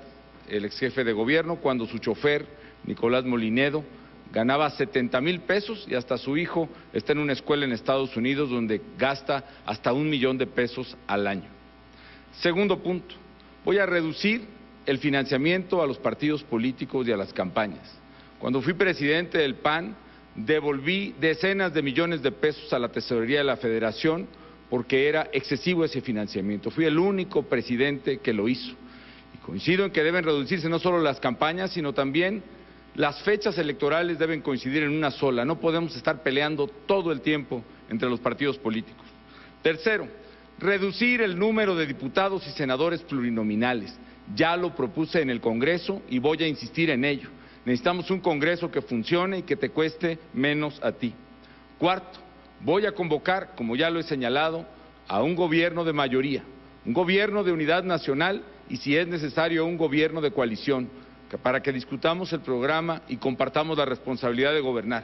el ex jefe de gobierno, cuando su chofer, Nicolás Molinedo, ganaba 70,000 pesos y hasta su hijo está en una escuela en Estados Unidos donde gasta hasta $1,000,000 al año. Segundo punto, voy a reducir el financiamiento a los partidos políticos y a las campañas. Cuando fui presidente del PAN, devolví decenas de millones de pesos a la tesorería de la Federación porque era excesivo ese financiamiento. Fui el único presidente que lo hizo. Y coincido en que deben reducirse no solo las campañas, sino también las fechas electorales deben coincidir en una sola. No podemos estar peleando todo el tiempo entre los partidos políticos. Tercero, reducir el número de diputados y senadores plurinominales. Ya lo propuse en el Congreso y voy a insistir en ello. Necesitamos un Congreso que funcione y que te cueste menos a ti. Cuarto, voy a convocar, como ya lo he señalado, a un gobierno de mayoría, un gobierno de unidad nacional y, si es necesario, un gobierno de coalición, para que discutamos el programa y compartamos la responsabilidad de gobernar.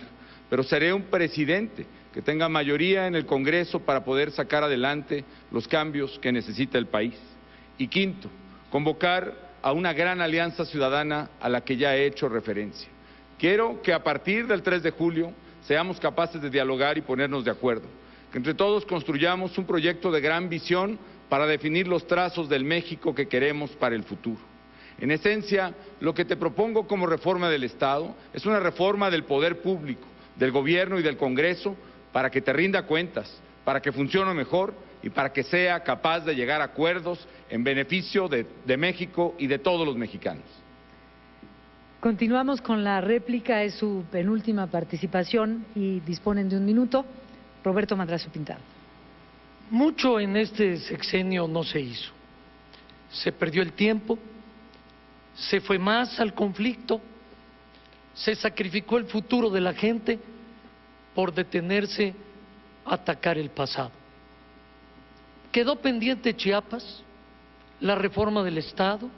Pero seré un presidente que tenga mayoría en el Congreso para poder sacar adelante los cambios que necesita el país. Y quinto, convocar a una gran alianza ciudadana a la que ya he hecho referencia. Quiero que a partir del 3 de julio seamos capaces de dialogar y ponernos de acuerdo, que entre todos construyamos un proyecto de gran visión para definir los trazos del México que queremos para el futuro. En esencia, lo que te propongo como reforma del Estado es una reforma del poder público, del gobierno y del Congreso para que te rinda cuentas, para que funcione mejor y para que sea capaz de llegar a acuerdos en beneficio de México y de todos los mexicanos. Continuamos con la réplica, es su penúltima participación y disponen de 1 minuto. Roberto Madrazo Pintado. Mucho en este sexenio no se hizo. Se perdió el tiempo, se fue más al conflicto, se sacrificó el futuro de la gente por detenerse a atacar el pasado. Quedó pendiente Chiapas, la reforma del Estado,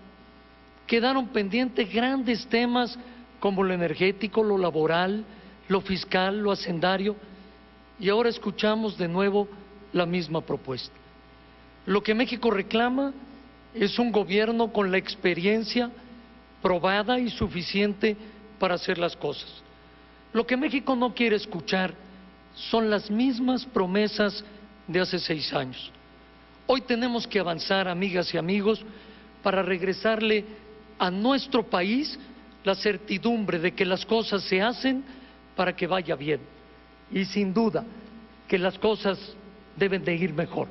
quedaron pendientes grandes temas como lo energético, lo laboral, lo fiscal, lo hacendario, y ahora escuchamos de nuevo la misma propuesta. Lo que México reclama es un gobierno con la experiencia probada y suficiente para hacer las cosas. Lo que México no quiere escuchar son las mismas promesas de hace 6 años. Hoy tenemos que avanzar, amigas y amigos, para regresarle a nuestro país la certidumbre de que las cosas se hacen para que vaya bien. y sin duda que las cosas deben de ir mejor.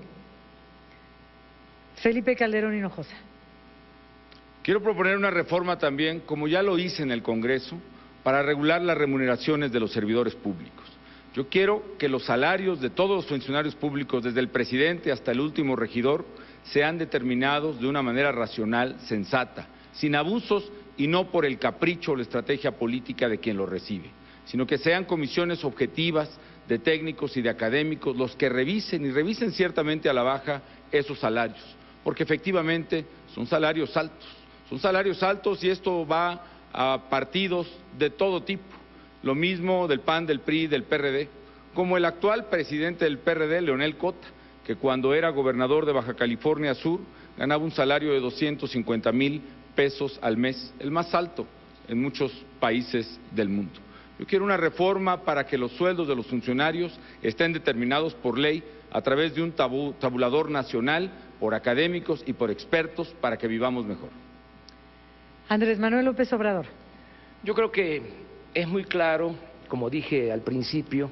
Felipe Calderón Hinojosa. Quiero proponer una reforma también, como ya lo hice en el Congreso, para regular las remuneraciones de los servidores públicos. Yo quiero que los salarios de todos los funcionarios públicos, desde el presidente hasta el último regidor, sean determinados de una manera racional, sensata, sin abusos y no por el capricho o la estrategia política de quien lo recibe, sino que sean comisiones objetivas de técnicos y de académicos los que revisen y revisen ciertamente a la baja esos salarios, porque efectivamente son salarios altos y esto va a partidos de todo tipo, lo mismo del PAN, del PRI, del PRD, como el actual presidente del PRD, Leonel Cota, que cuando era gobernador de Baja California Sur ganaba un salario de 250,000 pesos al mes, el más alto en muchos países del mundo. Yo quiero una reforma para que los sueldos de los funcionarios estén determinados por ley a través de un tabulador nacional, por académicos y por expertos, para que vivamos mejor. Andrés Manuel López Obrador. Yo creo que es muy claro, como dije al principio,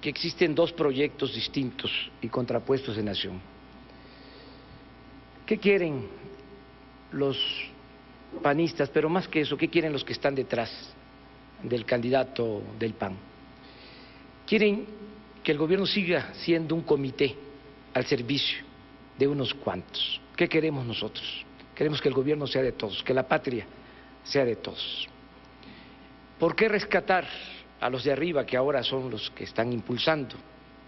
que existen dos proyectos distintos y contrapuestos de nación. ¿Qué quieren los panistas? Pero más que eso, ¿qué quieren los que están detrás del candidato del PAN? Quieren que el gobierno siga siendo un comité al servicio de unos cuantos. ¿Qué queremos nosotros? Queremos que el gobierno sea de todos, que la patria sea de todos. ¿Por qué rescatar a los de arriba, que ahora son los que están impulsando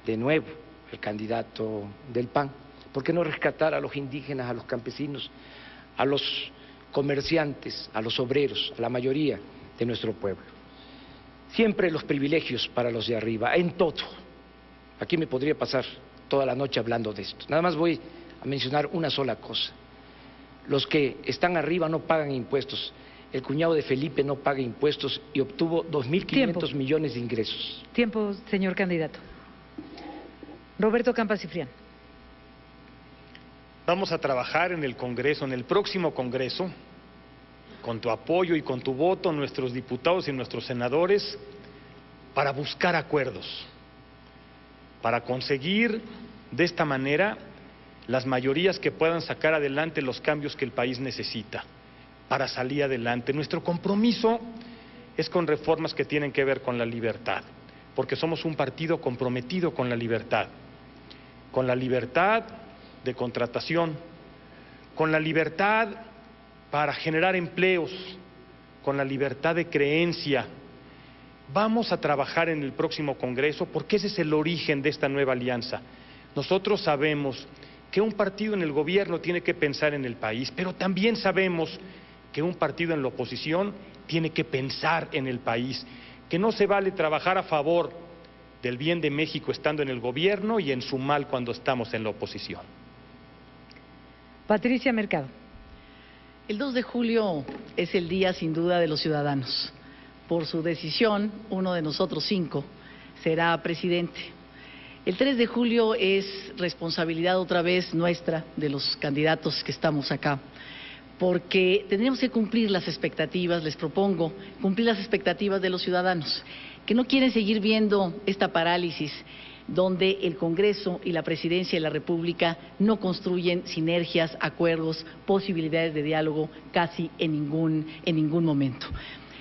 de nuevo el candidato del PAN? ¿Por qué no rescatar a los indígenas, a los campesinos, a los comerciantes, a los obreros, a la mayoría de nuestro pueblo? Siempre los privilegios para los de arriba, en todo. Aquí me podría pasar toda la noche hablando de esto. Nada más voy a mencionar una sola cosa. Los que están arriba no pagan impuestos. El cuñado de Felipe no paga impuestos y obtuvo 2.500 millones de ingresos. Tiempo, señor candidato. Roberto Campa Cifrián. Vamos a trabajar en el Congreso, en el próximo Congreso, con tu apoyo y con tu voto, nuestros diputados y nuestros senadores, para buscar acuerdos, para conseguir de esta manera las mayorías que puedan sacar adelante los cambios que el país necesita para salir adelante. Nuestro compromiso es con reformas que tienen que ver con la libertad, porque somos un partido comprometido con la libertad de contratación, con la libertad para generar empleos, con la libertad de creencia. Vamos a trabajar en el próximo Congreso porque ese es el origen de esta nueva alianza. Nosotros sabemos que un partido en el gobierno tiene que pensar en el país, pero también sabemos que un partido en la oposición tiene que pensar en el país, que no se vale trabajar a favor del bien de México estando en el gobierno y en su mal cuando estamos en la oposición. Patricia Mercado. El 2 de julio es el día sin duda de los ciudadanos. Por su decisión, uno de nosotros 5 será presidente. El 3 de julio es responsabilidad otra vez nuestra, de los candidatos que estamos acá, porque tendremos que cumplir las expectativas, les propongo, cumplir las expectativas de los ciudadanos, que no quieren seguir viendo esta parálisis donde el Congreso y la Presidencia de la República no construyen sinergias, acuerdos, posibilidades de diálogo casi en ningún momento.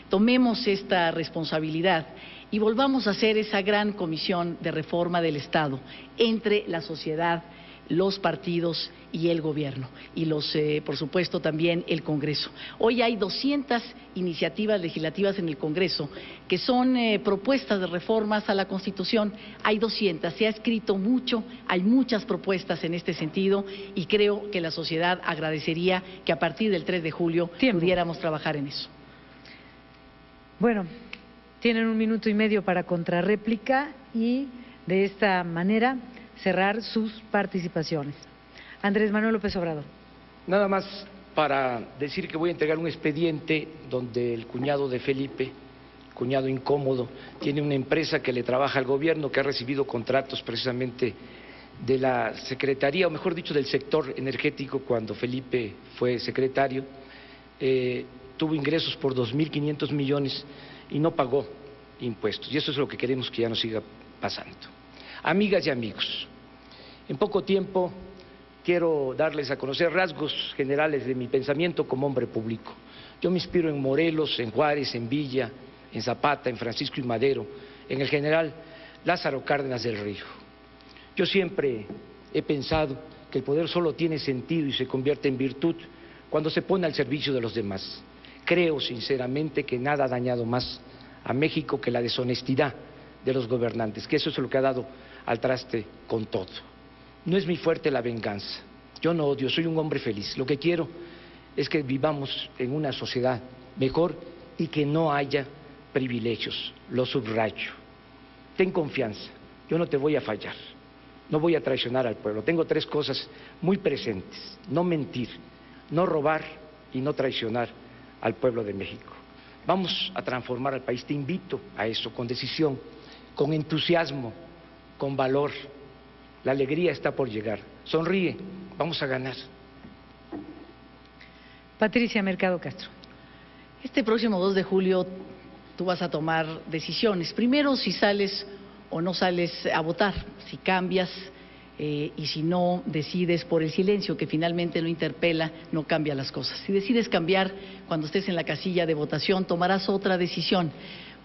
Tomemos esta responsabilidad y volvamos a hacer esa gran comisión de reforma del Estado entre la sociedad, los partidos y el gobierno y por supuesto también el Congreso. Hoy hay 200 iniciativas legislativas en el Congreso que son propuestas de reformas a la Constitución. Hay 200, se ha escrito mucho, hay muchas propuestas en este sentido y creo que la sociedad agradecería que a partir del 3 de julio pudiéramos trabajar en eso. Bueno, tienen 1 minuto y medio para contrarréplica y de esta manera cerrar sus participaciones. Andrés Manuel López Obrador. Nada más para decir que voy a entregar un expediente donde el cuñado de Felipe, cuñado incómodo, tiene una empresa que le trabaja al gobierno, que ha recibido contratos precisamente de la Secretaría, o mejor dicho, del sector energético cuando Felipe fue secretario. Tuvo ingresos por 2.500 millones y no pagó impuestos. Y eso es lo que queremos que ya no siga pasando. Amigas y amigos, en poco tiempo quiero darles a conocer rasgos generales de mi pensamiento como hombre público. Yo me inspiro en Morelos, en Juárez, en Villa, en Zapata, en Francisco y Madero, en el general Lázaro Cárdenas del Río. Yo siempre he pensado que el poder solo tiene sentido y se convierte en virtud cuando se pone al servicio de los demás. Creo sinceramente que nada ha dañado más a México que la deshonestidad de los gobernantes, que eso es lo que ha dado al traste con todo. No es mi fuerte la venganza, yo no odio, soy un hombre feliz. Lo que quiero es que vivamos en una sociedad mejor y que no haya privilegios, lo subrayo. Ten confianza, yo no te voy a fallar, no voy a traicionar al pueblo. Tengo 3 cosas muy presentes: no mentir, no robar y no traicionar al pueblo de México. Vamos a transformar al país, te invito a eso, con decisión, con entusiasmo, con valor. La alegría está por llegar. Sonríe, vamos a ganar. Patricia Mercado Castro. Este próximo 2 de julio tú vas a tomar decisiones. Primero, si sales o no sales a votar, si cambias y si no decides por el silencio, que finalmente no interpela, no cambia las cosas. Si decides cambiar cuando estés en la casilla de votación, tomarás otra decisión: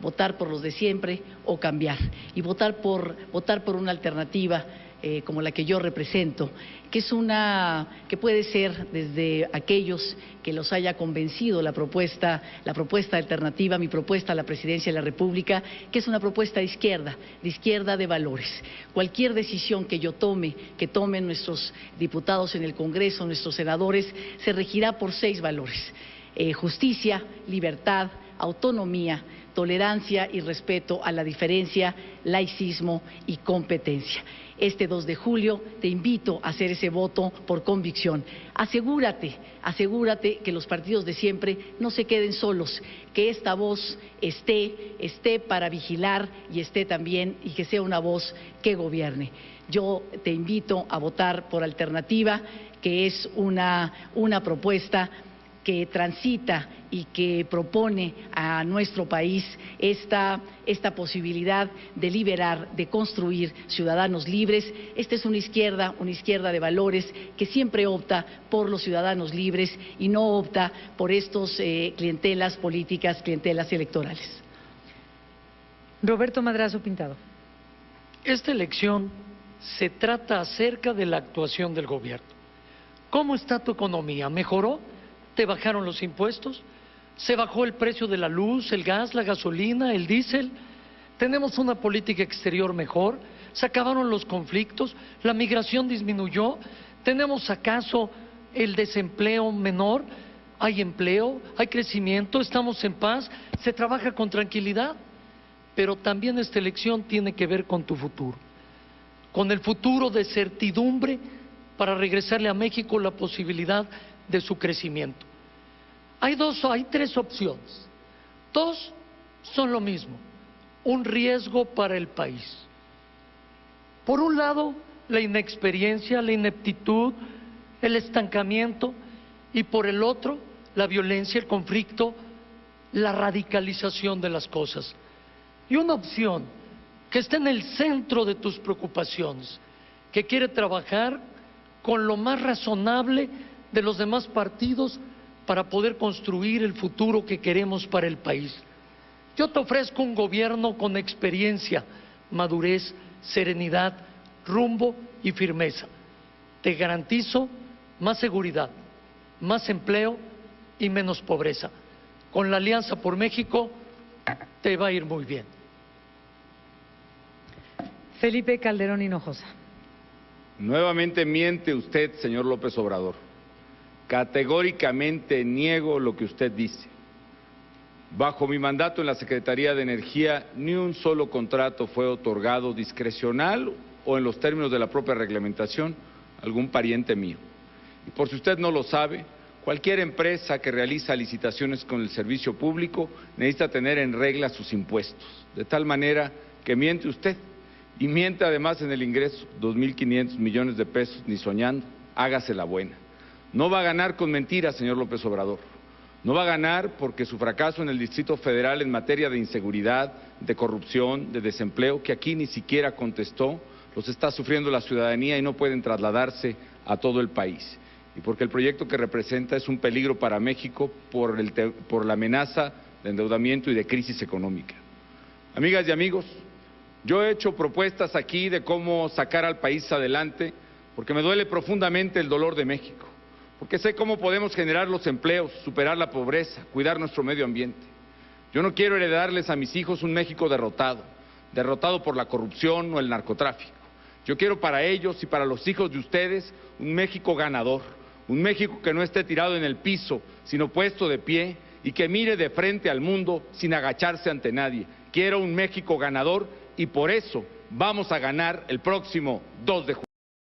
votar por los de siempre o cambiar. Y votar por una alternativa como la que yo represento, que puede ser desde aquellos que los haya convencido la propuesta alternativa, mi propuesta a la presidencia de la República, que es una propuesta de izquierda de valores. Cualquier decisión que yo tome, que tomen nuestros diputados en el Congreso, nuestros senadores, se regirá por 6 valores: justicia, libertad, autonomía, tolerancia y respeto a la diferencia, laicismo y competencia. Este 2 de julio te invito a hacer ese voto por convicción. Asegúrate que los partidos de siempre no se queden solos, que esta voz esté para vigilar y esté también, y que sea una voz que gobierne. Yo te invito a votar por Alternativa, que es una propuesta que transita y que propone a nuestro país esta posibilidad de liberar, de construir ciudadanos libres. Esta es una izquierda de valores que siempre opta por los ciudadanos libres y no opta por estos clientelas políticas, clientelas electorales. Roberto Madrazo Pintado. Esta elección se trata acerca de la actuación del gobierno. ¿Cómo está tu economía? ¿Mejoró? ¿Te bajaron los impuestos? ¿Se bajó el precio de la luz, el gas, la gasolina, el diésel? ¿Tenemos una política exterior mejor? ¿Se acabaron los conflictos? ¿La migración disminuyó? ¿Tenemos acaso el desempleo menor? ¿Hay empleo? ¿Hay crecimiento? ¿Estamos en paz? ¿Se trabaja con tranquilidad? Pero también esta elección tiene que ver con tu futuro, con el futuro de certidumbre para regresarle a México la posibilidad de su crecimiento. Hay 3 opciones. 2 son lo mismo: un riesgo para el país. Por un lado, la inexperiencia, la ineptitud, el estancamiento, y por el otro, la violencia, el conflicto, la radicalización de las cosas. Y una opción que está en el centro de tus preocupaciones, que quiere trabajar con lo más razonable de los demás partidos para poder construir el futuro que queremos para el país. Yo te ofrezco un gobierno con experiencia, madurez, serenidad, rumbo y firmeza. Te garantizo más seguridad, más empleo y menos pobreza. Con la Alianza por México te va a ir muy bien. Felipe Calderón Hinojosa. Nuevamente miente usted, señor López Obrador. Categóricamente niego lo que usted dice. Bajo mi mandato en la Secretaría de Energía, ni un solo contrato fue otorgado discrecional o en los términos de la propia reglamentación a algún pariente mío. Y por si usted no lo sabe, cualquier empresa que realiza licitaciones con el servicio público necesita tener en regla sus impuestos, de tal manera que miente usted, y miente además en el ingreso, 2.500 millones de pesos, ni soñando, hágase la buena. No va a ganar con mentiras, señor López Obrador. No va a ganar porque su fracaso en el Distrito Federal en materia de inseguridad, de corrupción, de desempleo, que aquí ni siquiera contestó, los está sufriendo la ciudadanía y no pueden trasladarse a todo el país. Y porque el proyecto que representa es un peligro para México por la amenaza de endeudamiento y de crisis económica. Amigas y amigos, yo he hecho propuestas aquí de cómo sacar al país adelante, porque me duele profundamente el dolor de México, porque sé cómo podemos generar los empleos, superar la pobreza, cuidar nuestro medio ambiente. Yo no quiero heredarles a mis hijos un México derrotado por la corrupción o el narcotráfico. Yo quiero para ellos y para los hijos de ustedes un México ganador, un México que no esté tirado en el piso, sino puesto de pie y que mire de frente al mundo sin agacharse ante nadie. Quiero un México ganador y por eso vamos a ganar el próximo 2 de julio.